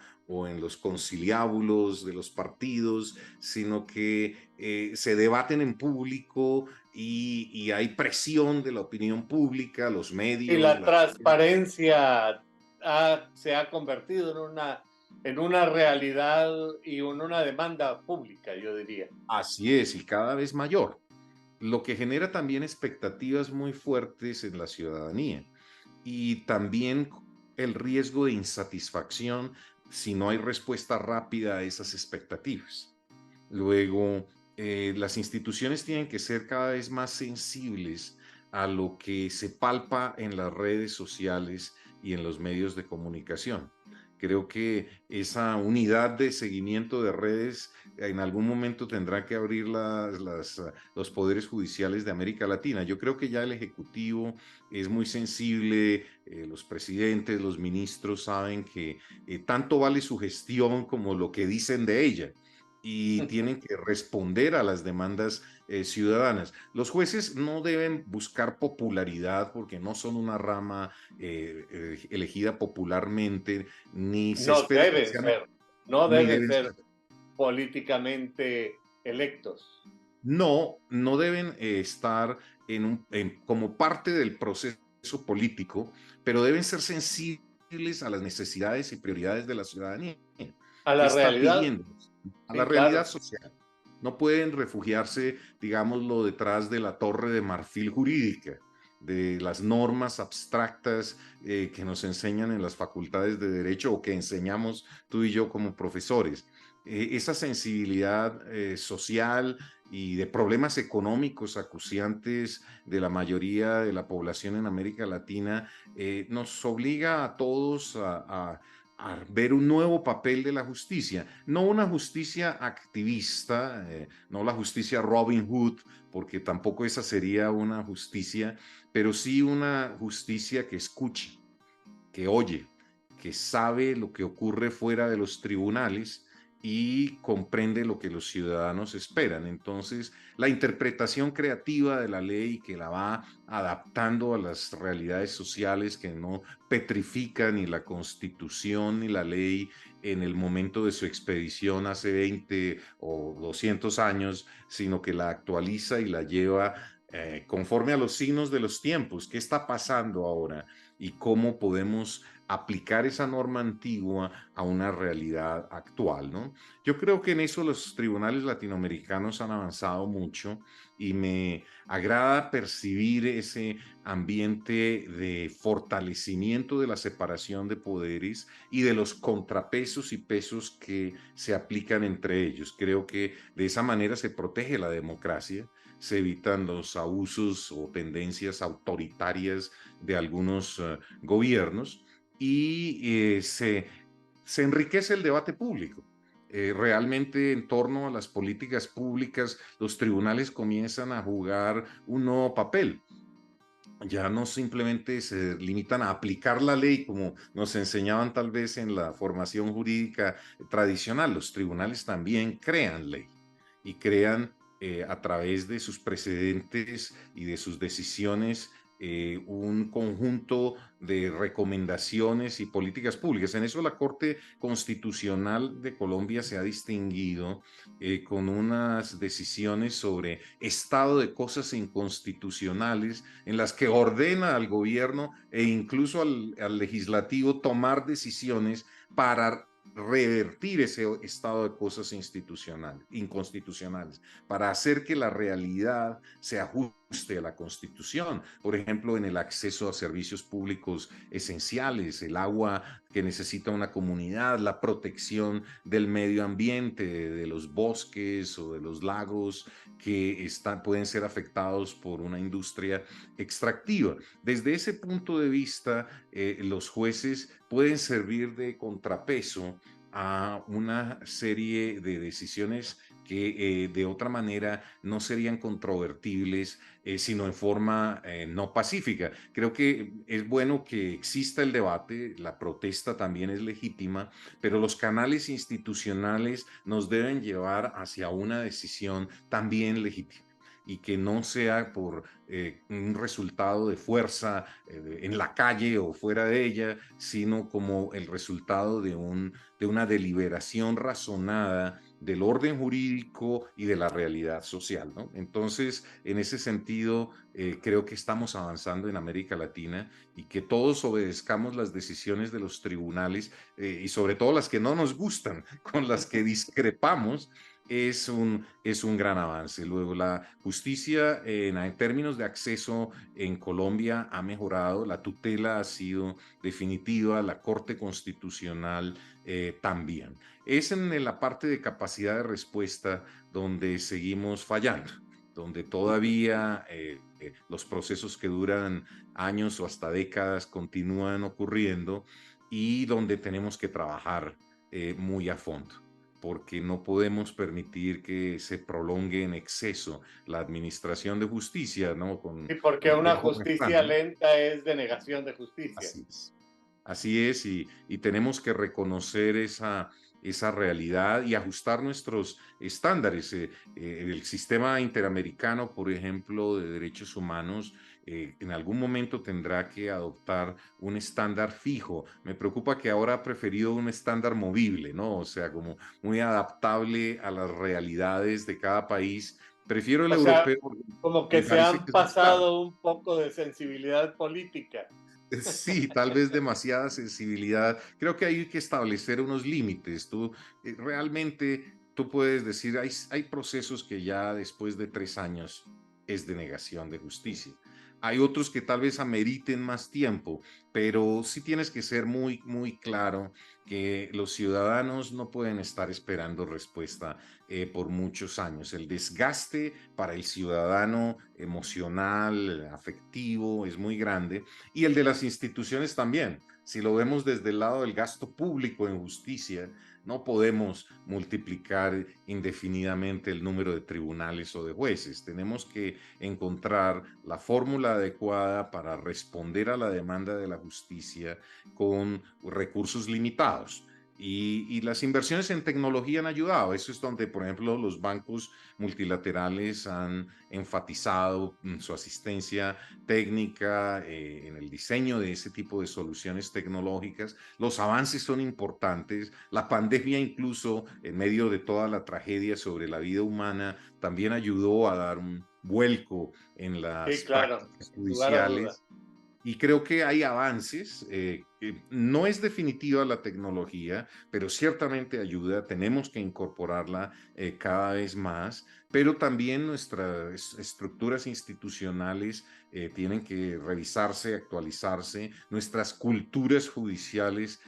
en los conciliábulos de los partidos, sino que se debaten en público y hay presión de la opinión pública, los Y medios, la transparencia se ha convertido en una realidad y en una demanda pública, yo diría. Así es, y cada vez mayor, lo que genera también expectativas muy fuertes en la ciudadanía y también el riesgo de insatisfacción si no hay respuesta rápida a esas expectativas. Luego, las instituciones tienen que ser cada vez más sensibles a lo que se palpa en las redes sociales y en los medios de comunicación. Creo que esa unidad de seguimiento de redes en algún momento tendrá que abrir los poderes judiciales de América Latina. Yo creo que ya el Ejecutivo es muy sensible, los presidentes, los ministros saben que tanto vale su gestión como lo que dicen de ella y tienen que responder a las demandas ciudadanas. Los jueces no deben buscar popularidad porque no son una rama elegida popularmente, ni se No espera que deben sean, ser, no ni deben deben ser ser. políticamente electos. No, no deben estar como parte del proceso político, pero deben ser sensibles a las necesidades y prioridades de la ciudadanía. A ¿Qué la está realidad, pidiendo? A la sí, realidad claro. social. No pueden refugiarse, digámoslo, detrás de la torre de marfil jurídica, de las normas abstractas que nos enseñan en las facultades de derecho o que enseñamos tú y yo como profesores. Esa sensibilidad social y de problemas económicos acuciantes de la mayoría de la población en América Latina nos obliga a todos a ver un nuevo papel de la justicia, no una justicia activista, no la justicia Robin Hood, porque tampoco esa sería una justicia, pero sí una justicia que escuche, que oye, que sabe lo que ocurre fuera de los tribunales y comprende lo que los ciudadanos esperan. Entonces, la interpretación creativa de la ley que la va adaptando a las realidades sociales, que no petrifica ni la Constitución ni la ley en el momento de su expedición hace 20 o 200 años, sino que la actualiza y la lleva conforme a los signos de los tiempos. ¿Qué está pasando ahora? Y cómo podemos aplicar esa norma antigua a una realidad actual, ¿no? Yo creo que en eso los tribunales latinoamericanos han avanzado mucho y me agrada percibir ese ambiente de fortalecimiento de la separación de poderes y de los contrapesos y pesos que se aplican entre ellos. Creo que de esa manera se protege la democracia, se evitan los abusos o tendencias autoritarias de algunos gobiernos y se enriquece el debate público. Realmente en torno a las políticas públicas, los tribunales comienzan a jugar un nuevo papel. Ya no simplemente se limitan a aplicar la ley como nos enseñaban tal vez en la formación jurídica tradicional. Los tribunales también crean ley y crean a través de sus precedentes y de sus decisiones un conjunto de recomendaciones y políticas públicas. En eso la Corte Constitucional de Colombia se ha distinguido con unas decisiones sobre estado de cosas inconstitucionales en las que ordena al gobierno e incluso al legislativo tomar decisiones para revertir ese estado de cosas inconstitucionales, para hacer que la realidad se ajuste a la Constitución. Por ejemplo, en el acceso a servicios públicos esenciales, el agua que necesita una comunidad, la protección del medio ambiente, de los bosques o de los lagos que pueden ser afectados por una industria extractiva. Desde ese punto de vista, los jueces pueden servir de contrapeso a una serie de decisiones que de otra manera no serían controvertibles, sino en forma no pacífica. Creo que es bueno que exista el debate, la protesta también es legítima, pero los canales institucionales nos deben llevar hacia una decisión también legítima y que no sea por un resultado de fuerza en la calle o fuera de ella, sino como el resultado de una deliberación razonada del orden jurídico y de la realidad social, ¿no? Entonces, en ese sentido, creo que estamos avanzando en América Latina y que todos obedezcamos las decisiones de los tribunales y sobre todo las que no nos gustan, con las que discrepamos, es un gran avance. Luego, la justicia en términos de acceso en Colombia ha mejorado, la tutela ha sido definitiva, la Corte Constitucional también. Es en la parte de capacidad de respuesta donde seguimos fallando, donde todavía los procesos que duran años o hasta décadas continúan ocurriendo y donde tenemos que trabajar muy a fondo, porque no podemos permitir que se prolongue en exceso la administración de justicia, ¿no? Con Sí, porque el una tiempo justicia restante. lenta es denegación de justicia. Así es. Así es, y tenemos que reconocer esa realidad y ajustar nuestros estándares. El sistema interamericano, por ejemplo, de derechos humanos, en algún momento tendrá que adoptar un estándar fijo. Me preocupa que ahora ha preferido un estándar movible, ¿no? O sea, como muy adaptable a las realidades de cada país. Prefiero el O sea, europeo, como que me se parece han que es más claro. pasado un poco de sensibilidad política. Sí, tal vez demasiada sensibilidad. Creo que hay que establecer unos límites. Realmente tú puedes decir, hay procesos que ya después de 3 años es denegación de justicia. Hay otros que tal vez ameriten más tiempo, pero sí tienes que ser muy, muy claro que los ciudadanos no pueden estar esperando respuesta por muchos años. El desgaste para el ciudadano emocional, afectivo, es muy grande y el de las instituciones también. Si lo vemos desde el lado del gasto público en justicia, no podemos multiplicar indefinidamente el número de tribunales o de jueces. Tenemos que encontrar la fórmula adecuada para responder a la demanda de la justicia con recursos limitados. Y las inversiones en tecnología han ayudado. Eso es donde, por ejemplo, los bancos multilaterales han enfatizado su asistencia técnica en el diseño de ese tipo de soluciones tecnológicas. Los avances son importantes. La pandemia, incluso en medio de toda la tragedia sobre la vida humana, también ayudó a dar un vuelco en Sí, las claro, prácticas sin lugar a duda. judiciales y creo que hay avances. Que no es definitiva la tecnología, pero ciertamente ayuda. Tenemos que incorporarla cada vez más, pero también nuestras estructuras institucionales tienen que revisarse, actualizarse. Nuestras culturas judiciales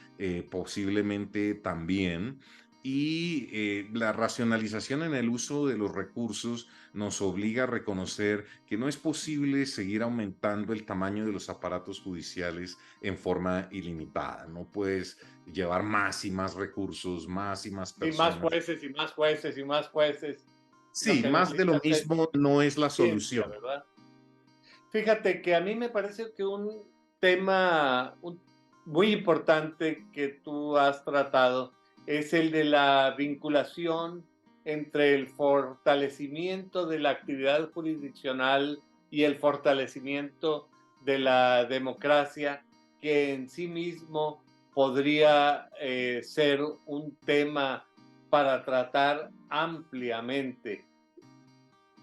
posiblemente también. Y la racionalización en el uso de los recursos nos obliga a reconocer que no es posible seguir aumentando el tamaño de los aparatos judiciales en forma ilimitada. No puedes llevar más y más recursos, más y más Y más personas. jueces y más jueces y más jueces. Lo Sí, que más de lo necesitas es mismo no es la ciencia, solución. ¿verdad? Fíjate que a mí me parece que un tema muy importante que tú has tratado es el de la vinculación entre el fortalecimiento de la actividad jurisdiccional y el fortalecimiento de la democracia, que en sí mismo podría ser un tema para tratar ampliamente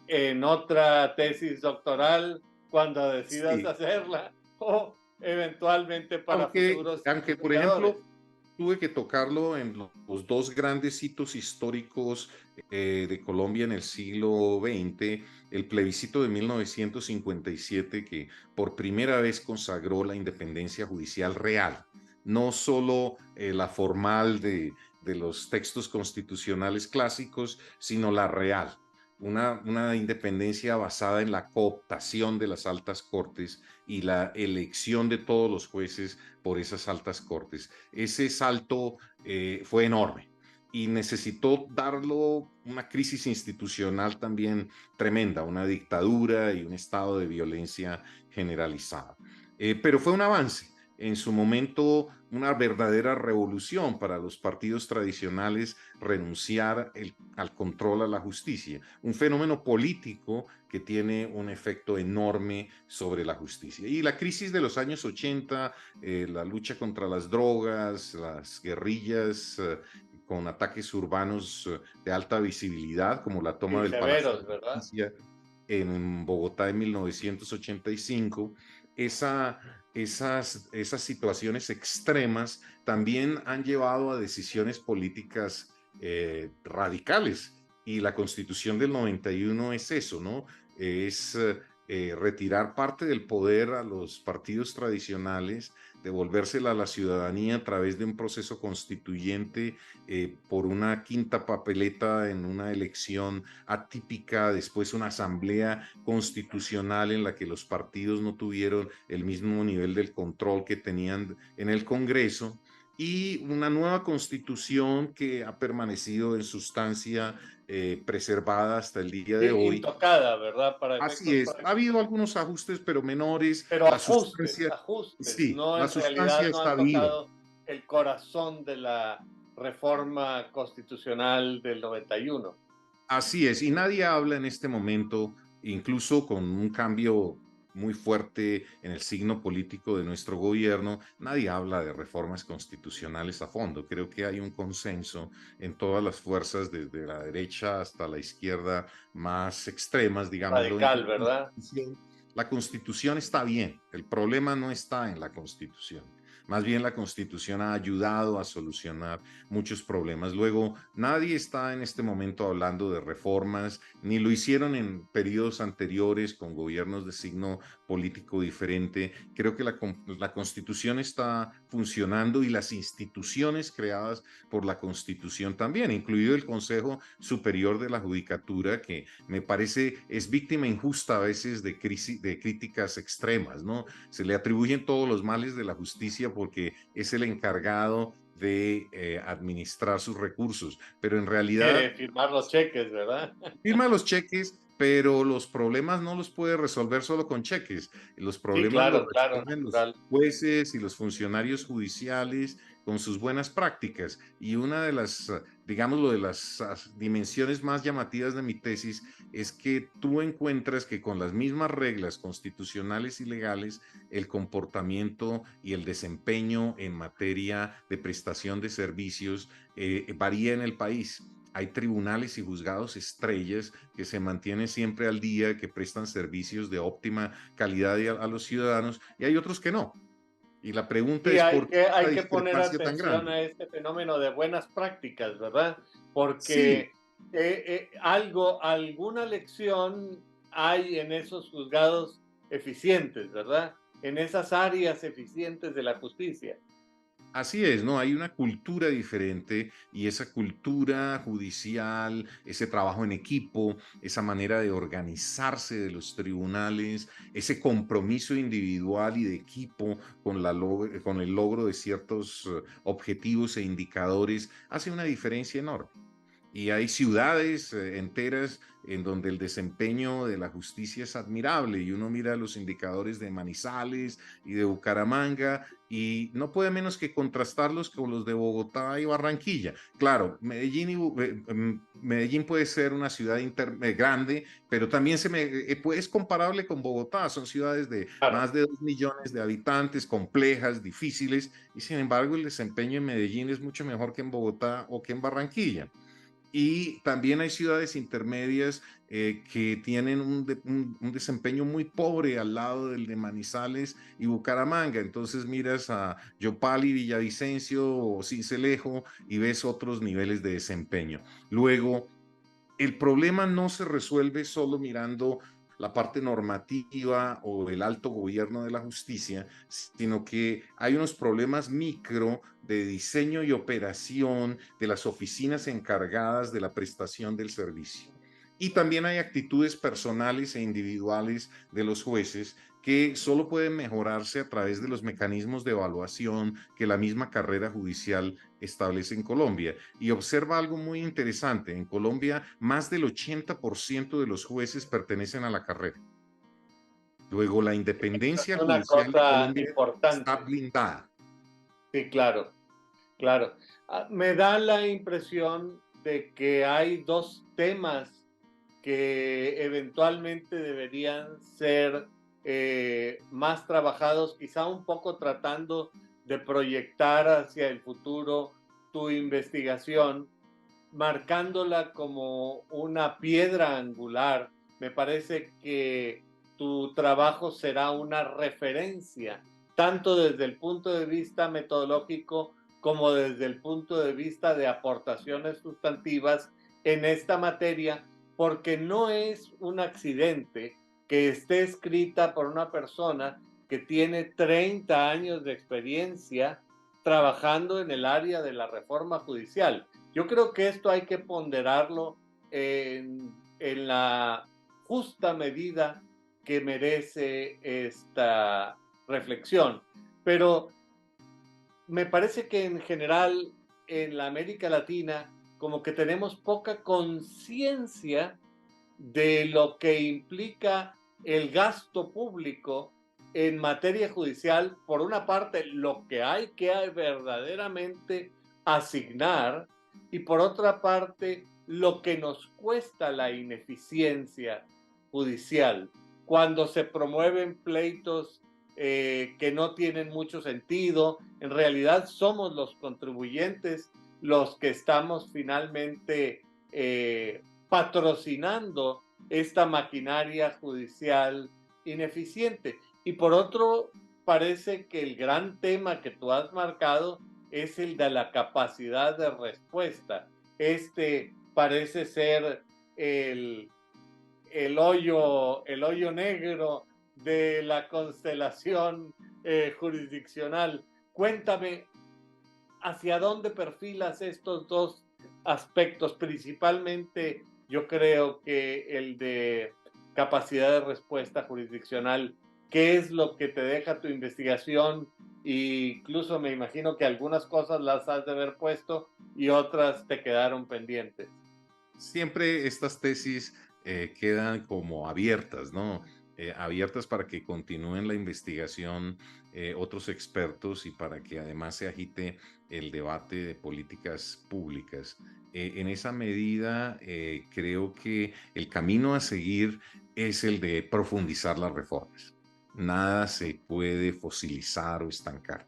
en otra tesis doctoral cuando decidas Sí, hacerla o eventualmente para futuros aunque por investigadores. ejemplo, tuve que tocarlo en los dos grandes hitos históricos de Colombia en el siglo XX, el plebiscito de 1957, que por primera vez consagró la independencia judicial real, no solo la formal de los textos constitucionales clásicos, sino la real. Una independencia basada en la cooptación de las altas cortes y la elección de todos los jueces por esas altas cortes. Ese salto fue enorme y necesitó darlo una crisis institucional también tremenda, una dictadura y un estado de violencia generalizada. Pero fue un avance. En su momento, una verdadera revolución para los partidos tradicionales renunciar al control a la justicia, un fenómeno político que tiene un efecto enorme sobre la justicia. Y la crisis de los años 80, la lucha contra las drogas, las guerrillas con ataques urbanos de alta visibilidad, como la toma Y del Palacio severos, de ¿verdad? Justicia en Bogotá en 1985, esas situaciones extremas también han llevado a decisiones políticas radicales. Y la Constitución del 91 es eso, ¿no? Es retirar parte del poder a los partidos tradicionales, devolvérsela a la ciudadanía a través de un proceso constituyente por una quinta papeleta en una elección atípica, después una asamblea constitucional en la que los partidos no tuvieron el mismo nivel del control que tenían en el Congreso, y una nueva constitución que ha permanecido en sustancia preservada hasta el día de hoy. Intocada, ¿verdad? Para Así efectos es, ha prácticos. habido algunos ajustes, pero menores. Pero La ajustes, sustancia, ajustes. sí, No, la en sustancia realidad no está han viva. tocado el corazón de la reforma constitucional del 91. Así es, y nadie habla en este momento, incluso con un cambio muy fuerte en el signo político de nuestro gobierno, nadie habla de reformas constitucionales a fondo. Creo que hay un consenso en todas las fuerzas, desde la derecha hasta la izquierda más extremas, digámoslo, en que Radical, ¿verdad? la Constitución está bien. El problema no está en la Constitución. Más bien la Constitución ha ayudado a solucionar muchos problemas. Luego, nadie está en este momento hablando de reformas, ni lo hicieron en periodos anteriores con gobiernos de signo político diferente. Creo que la Constitución está funcionando y las instituciones creadas por la Constitución también, incluido el Consejo Superior de la Judicatura, que me parece es víctima injusta a veces de críticas extremas, ¿no? Se le atribuyen todos los males de la justicia porque es el encargado de administrar sus recursos, pero en realidad Firmar los cheques, ¿verdad? firma los cheques, pero los problemas no los puede resolver solo con cheques. Los Sí, problemas los claro, claro, resuelven los natural. jueces y los funcionarios judiciales con sus buenas prácticas. Y una de las, digámoslo, de las dimensiones más llamativas de mi tesis es que tú encuentras que con las mismas reglas constitucionales y legales, el comportamiento y el desempeño en materia de prestación de servicios varía en el país. Hay tribunales y juzgados estrellas que se mantienen siempre al día, que prestan servicios de óptima calidad a los ciudadanos, y hay otros que no. Y la pregunta Sí, es, ¿por qué hay la que poner discrepancia tan atención grande? a este fenómeno de buenas prácticas, ¿verdad? Sí, Porque alguna lección hay en esos juzgados eficientes, ¿verdad? En esas áreas eficientes de la justicia. así es, ¿no? Hay una cultura diferente y esa cultura judicial, ese trabajo en equipo, esa manera de organizarse de los tribunales, ese compromiso individual y de equipo con, con el logro de ciertos objetivos e indicadores, hace una diferencia enorme. Y hay ciudades enteras en donde el desempeño de la justicia es admirable y uno mira los indicadores de Manizales y de Bucaramanga y no puede menos que contrastarlos con los de Bogotá y Barranquilla. Claro, Medellín puede ser una ciudad grande, pero también es comparable con Bogotá. Son ciudades de Claro. más de 2 millones de habitantes, complejas, difíciles, y sin embargo el desempeño en Medellín es mucho mejor que en Bogotá o que en Barranquilla. Y también hay ciudades intermedias que tienen un desempeño muy pobre al lado del de Manizales y Bucaramanga. Entonces miras a Yopal y Villavicencio o Sincelejo y ves otros niveles de desempeño. Luego, el problema no se resuelve solo mirando la parte normativa o el alto gobierno de la justicia, sino que hay unos problemas micro de diseño y operación de las oficinas encargadas de la prestación del servicio. Y también hay actitudes personales e individuales de los jueces que solo pueden mejorarse a través de los mecanismos de evaluación que la misma carrera judicial establece en Colombia. Y observa algo muy interesante. En Colombia, más del 80% de los jueces pertenecen a la carrera. Luego, la independencia Es una judicial de cosa Colombia está importante. blindada. Sí, claro, claro. Me da la impresión de que hay dos temas que eventualmente deberían ser más trabajados, quizá un poco tratando de proyectar hacia el futuro tu investigación, marcándola como una piedra angular. Me parece que tu trabajo será una referencia, tanto desde el punto de vista metodológico como desde el punto de vista de aportaciones sustantivas en esta materia, porque no es un accidente que esté escrita por una persona que tiene 30 años de experiencia trabajando en el área de la reforma judicial. Yo creo que esto hay que ponderarlo en la justa medida que merece esta reflexión. Pero me parece que en general en la América Latina como que tenemos poca conciencia de lo que implica el gasto público en materia judicial, por una parte, lo que hay que verdaderamente asignar y por otra parte, lo que nos cuesta la ineficiencia judicial cuando se promueven pleitos que no tienen mucho sentido. En realidad somos los contribuyentes los que estamos finalmente patrocinando esta maquinaria judicial ineficiente. Y por otro, parece que el gran tema que tú has marcado es el de la capacidad de respuesta. Este parece ser el hoyo negro de la constelación jurisdiccional. Cuéntame, ¿hacia dónde perfilas estos dos aspectos? Principalmente, yo creo que el de capacidad de respuesta jurisdiccional. ¿Qué es lo que te deja tu investigación? E incluso me imagino que algunas cosas las has de haber puesto y otras te quedaron pendientes. Siempre estas tesis quedan como abiertas, ¿no? abiertas para que continúen la investigación otros expertos y para que además se agite el debate de políticas públicas. En esa medida, creo que el camino a seguir es el de profundizar las reformas. Nada se puede fosilizar o estancar.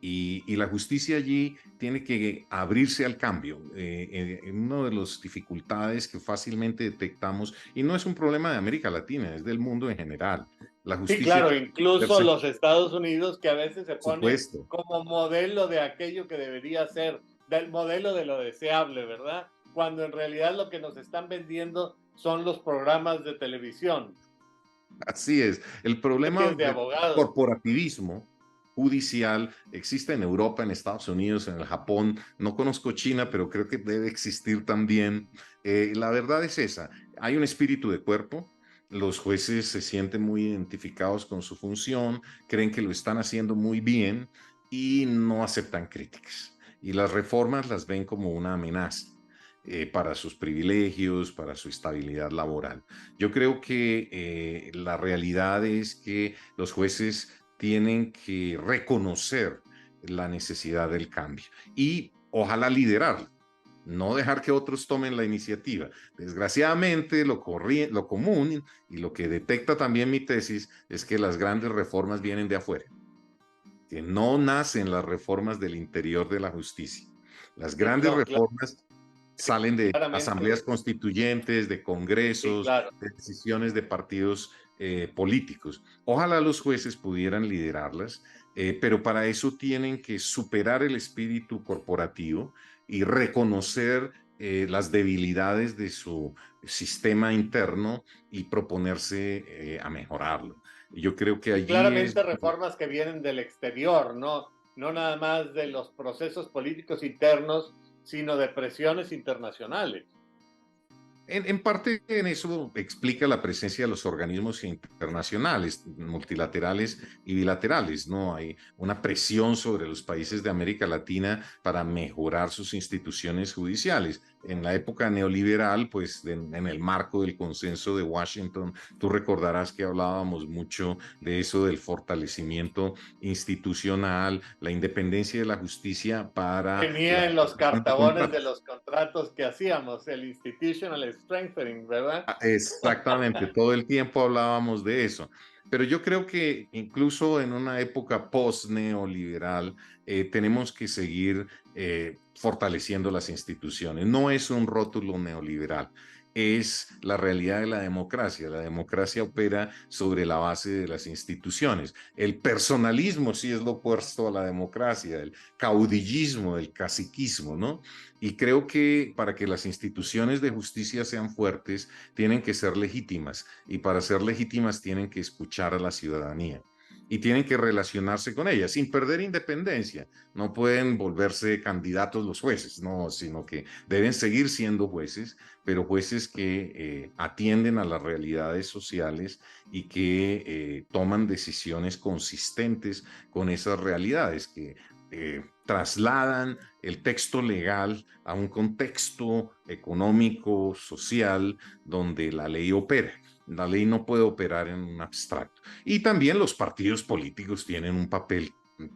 Y la justicia allí tiene que abrirse al cambio. Una de las dificultades que fácilmente detectamos, y no es un problema de América Latina, es del mundo en general. La Sí, justicia claro, tiene que incluso hacerse, los Estados Unidos, que a veces se por pone supuesto. como modelo de aquello que debería ser, del modelo de lo deseable, ¿verdad? Cuando en realidad lo que nos están vendiendo son los programas de televisión. Así es. El problema Especies de del abogados. corporativismo judicial existe en Europa, en Estados Unidos, en el Japón. No conozco China, pero creo que debe existir también. La verdad es esa. Hay un espíritu de cuerpo. Los jueces se sienten muy identificados con su función, creen que lo están haciendo muy bien y no aceptan críticas. Y las reformas las ven como una amenaza para sus privilegios, para su estabilidad laboral. Yo creo que la realidad es que los jueces tienen que reconocer la necesidad del cambio y ojalá liderarlo, no dejar que otros tomen la iniciativa. Desgraciadamente, lo común y lo que detecta también mi tesis es que las grandes reformas vienen de afuera, que no nacen las reformas del interior de la justicia. Las Sí, grandes claro, reformas salen de asambleas claramente. constituyentes, de Sí, congresos, claro. de decisiones de partidos políticos. Ojalá los jueces pudieran liderarlas, pero para eso tienen que superar el espíritu corporativo y reconocer las debilidades de su sistema interno y proponerse a mejorarlo. Yo creo que Y allí es claramente reformas que vienen del exterior, ¿no? No nada más de los procesos políticos internos, sino de presiones internacionales. En parte en eso explica la presencia de los organismos internacionales, multilaterales y bilaterales, ¿no? Hay una presión sobre los países de América Latina para mejorar sus instituciones judiciales. En la época neoliberal, pues en el marco del consenso de Washington, tú recordarás que hablábamos mucho de eso, del fortalecimiento institucional, la independencia de la justicia para la Venía en los aplicación de cartabones de contratos. los contratos que hacíamos, el institutional strengthening, ¿verdad? Exactamente, todo el tiempo hablábamos de eso. Pero yo creo que incluso en una época post-neoliberal tenemos que seguir fortaleciendo las instituciones. No es un rótulo neoliberal, es la realidad de la democracia. La democracia opera sobre la base de las instituciones. El personalismo sí es lo opuesto a la democracia, el caudillismo, el caciquismo, ¿no? Y creo que para que las instituciones de justicia sean fuertes, tienen que ser legítimas y para ser legítimas tienen que escuchar a la ciudadanía y tienen que relacionarse con ella sin perder independencia. No pueden volverse candidatos los jueces, no, sino que deben seguir siendo jueces, pero jueces que atienden a las realidades sociales y que toman decisiones consistentes con esas realidades, que trasladan el texto legal a un contexto económico, social, donde la ley opera. La ley no puede operar en un abstracto. Y también los partidos políticos tienen un papel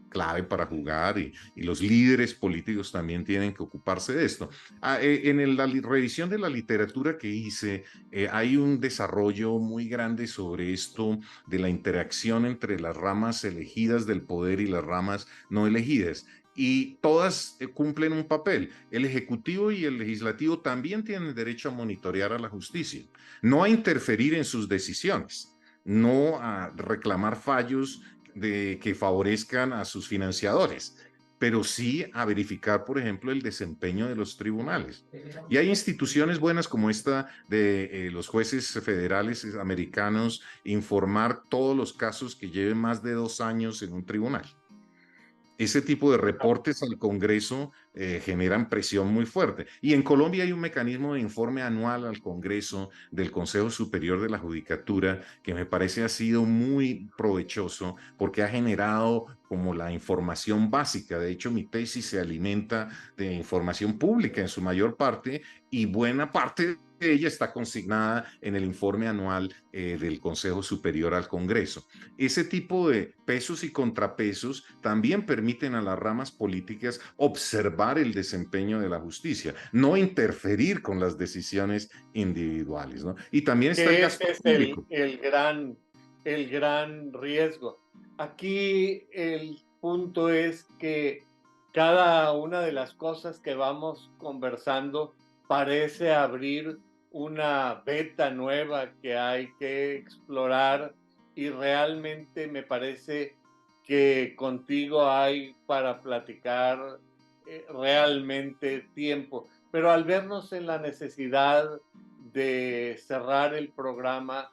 clave para jugar y los líderes políticos también tienen que ocuparse de esto. La revisión de la literatura que hice, hay un desarrollo muy grande sobre esto de la interacción entre las ramas elegidas del poder y las ramas no elegidas y todas cumplen un papel. El Ejecutivo y el Legislativo también tienen derecho a monitorear a la justicia, no a interferir en sus decisiones, no a reclamar fallos que favorezcan a sus financiadores, pero sí a verificar, por ejemplo, el desempeño de los tribunales. Y hay instituciones buenas como esta de los jueces federales americanos, informar todos los casos que lleven más de 2 años en un tribunal. Ese tipo de reportes al Congreso generan presión muy fuerte. Y en Colombia hay un mecanismo de informe anual al Congreso del Consejo Superior de la Judicatura que me parece ha sido muy provechoso porque ha generado como la información básica. De hecho, mi tesis se alimenta de información pública en su mayor parte y buena parte ella está consignada en el informe anual del Consejo Superior al Congreso. Ese tipo de pesos y contrapesos también permiten a las ramas políticas observar el desempeño de la justicia, no interferir con las decisiones individuales, ¿no? Y también está el Que ese gasto es público. el gran riesgo. Aquí el punto es que cada una de las cosas que vamos conversando parece abrir una beta nueva que hay que explorar, y realmente me parece que contigo hay para platicar realmente tiempo. Pero al vernos en la necesidad de cerrar el programa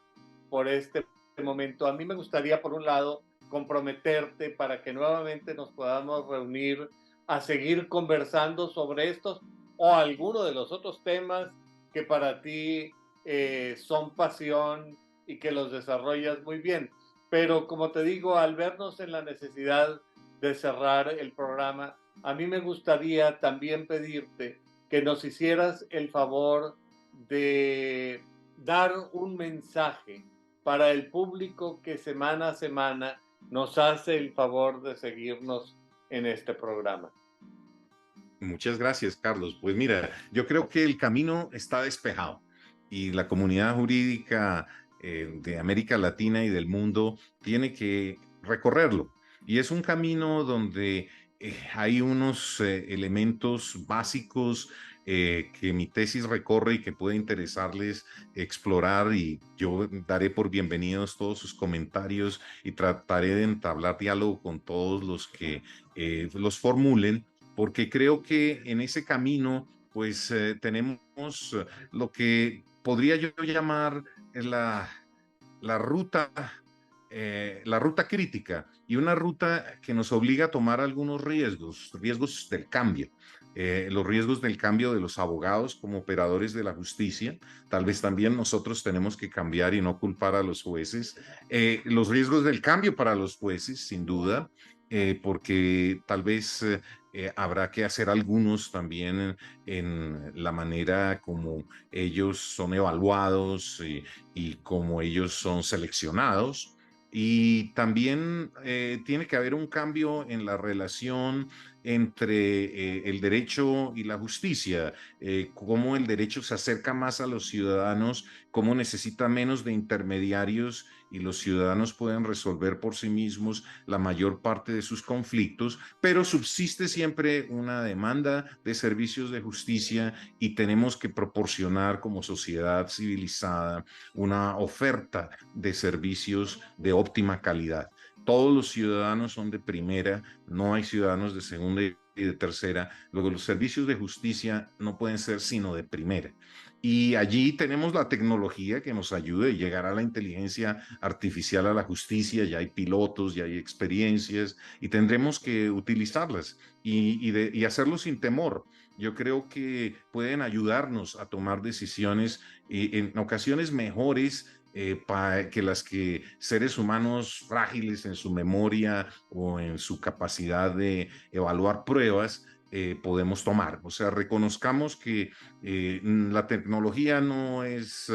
por este momento, a mí me gustaría, por un lado, comprometerte para que nuevamente nos podamos reunir a seguir conversando sobre estos o alguno de los otros temas que para ti son pasión y que los desarrollas muy bien. Pero como te digo, al vernos en la necesidad de cerrar el programa, a mí me gustaría también pedirte que nos hicieras el favor de dar un mensaje para el público que semana a semana nos hace el favor de seguirnos en este programa. Muchas gracias, Carlos. Pues mira, yo creo que el camino está despejado y la comunidad jurídica de América Latina y del mundo tiene que recorrerlo. Y es un camino donde hay unos elementos básicos que mi tesis recorre y que puede interesarles explorar, y yo daré por bienvenidos todos sus comentarios y trataré de entablar diálogo con todos los que los formulen, porque creo que en ese camino, pues tenemos lo que podría yo llamar la, la ruta crítica, y una ruta que nos obliga a tomar algunos riesgos, riesgos del cambio. Los riesgos del cambio de los abogados como operadores de la justicia. Tal vez también nosotros tenemos que cambiar y no culpar a los jueces. Los riesgos del cambio para los jueces, sin duda, porque tal vez habrá que hacer algunos también en la manera como ellos son evaluados y como ellos son seleccionados. Y también tiene que haber un cambio en la relación entre el derecho y la justicia, cómo el derecho se acerca más a los ciudadanos, cómo necesita menos de intermediarios y los ciudadanos pueden resolver por sí mismos la mayor parte de sus conflictos, pero subsiste siempre una demanda de servicios de justicia y tenemos que proporcionar como sociedad civilizada una oferta de servicios de óptima calidad. Todos los ciudadanos son de primera, no hay ciudadanos de segunda y de tercera. Luego los servicios de justicia no pueden ser sino de primera. Y allí tenemos la tecnología que nos ayude a llegar a la inteligencia artificial a la justicia. Ya hay pilotos, ya hay experiencias y tendremos que utilizarlas y hacerlo sin temor. Yo creo que pueden ayudarnos a tomar decisiones en ocasiones mejores que las que seres humanos frágiles en su memoria o en su capacidad de evaluar pruebas podemos tomar. O sea, reconozcamos que la tecnología no es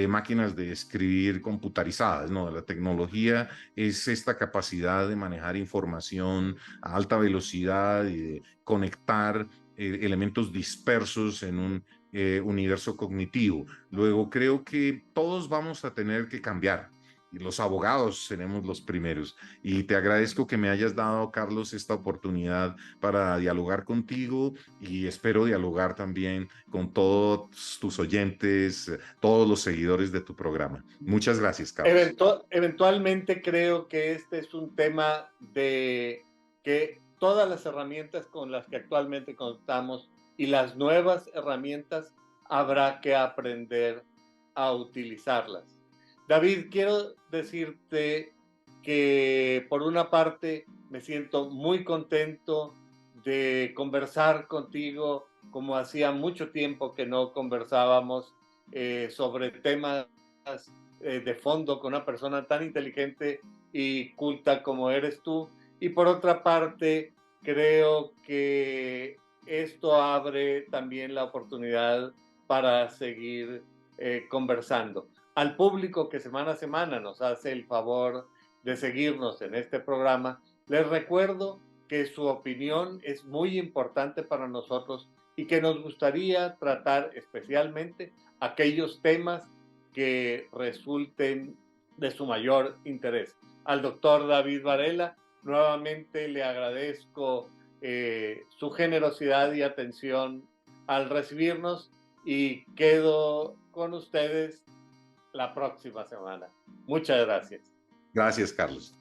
máquinas de escribir computarizadas, no, la tecnología es esta capacidad de manejar información a alta velocidad y de conectar elementos dispersos en un universo cognitivo. Luego creo que todos vamos a tener que cambiar y los abogados seremos los primeros. Y te agradezco que me hayas dado, Carlos, esta oportunidad para dialogar contigo y espero dialogar también con todos tus oyentes, todos los seguidores de tu programa. Muchas gracias, Carlos. Eventualmente creo que este es un tema de que todas las herramientas con las que actualmente contamos y las nuevas herramientas habrá que aprender a utilizarlas. David, quiero decirte que por una parte me siento muy contento de conversar contigo, como hacía mucho tiempo que no conversábamos sobre temas de fondo con una persona tan inteligente y culta como eres tú. Y por otra parte, creo que esto abre también la oportunidad para seguir conversando. Al público que semana a semana nos hace el favor de seguirnos en este programa, les recuerdo que su opinión es muy importante para nosotros y que nos gustaría tratar especialmente aquellos temas que resulten de su mayor interés. Al doctor David Varela, nuevamente le agradezco su generosidad y atención al recibirnos y quedo con ustedes la próxima semana. Muchas gracias. Gracias, Carlos.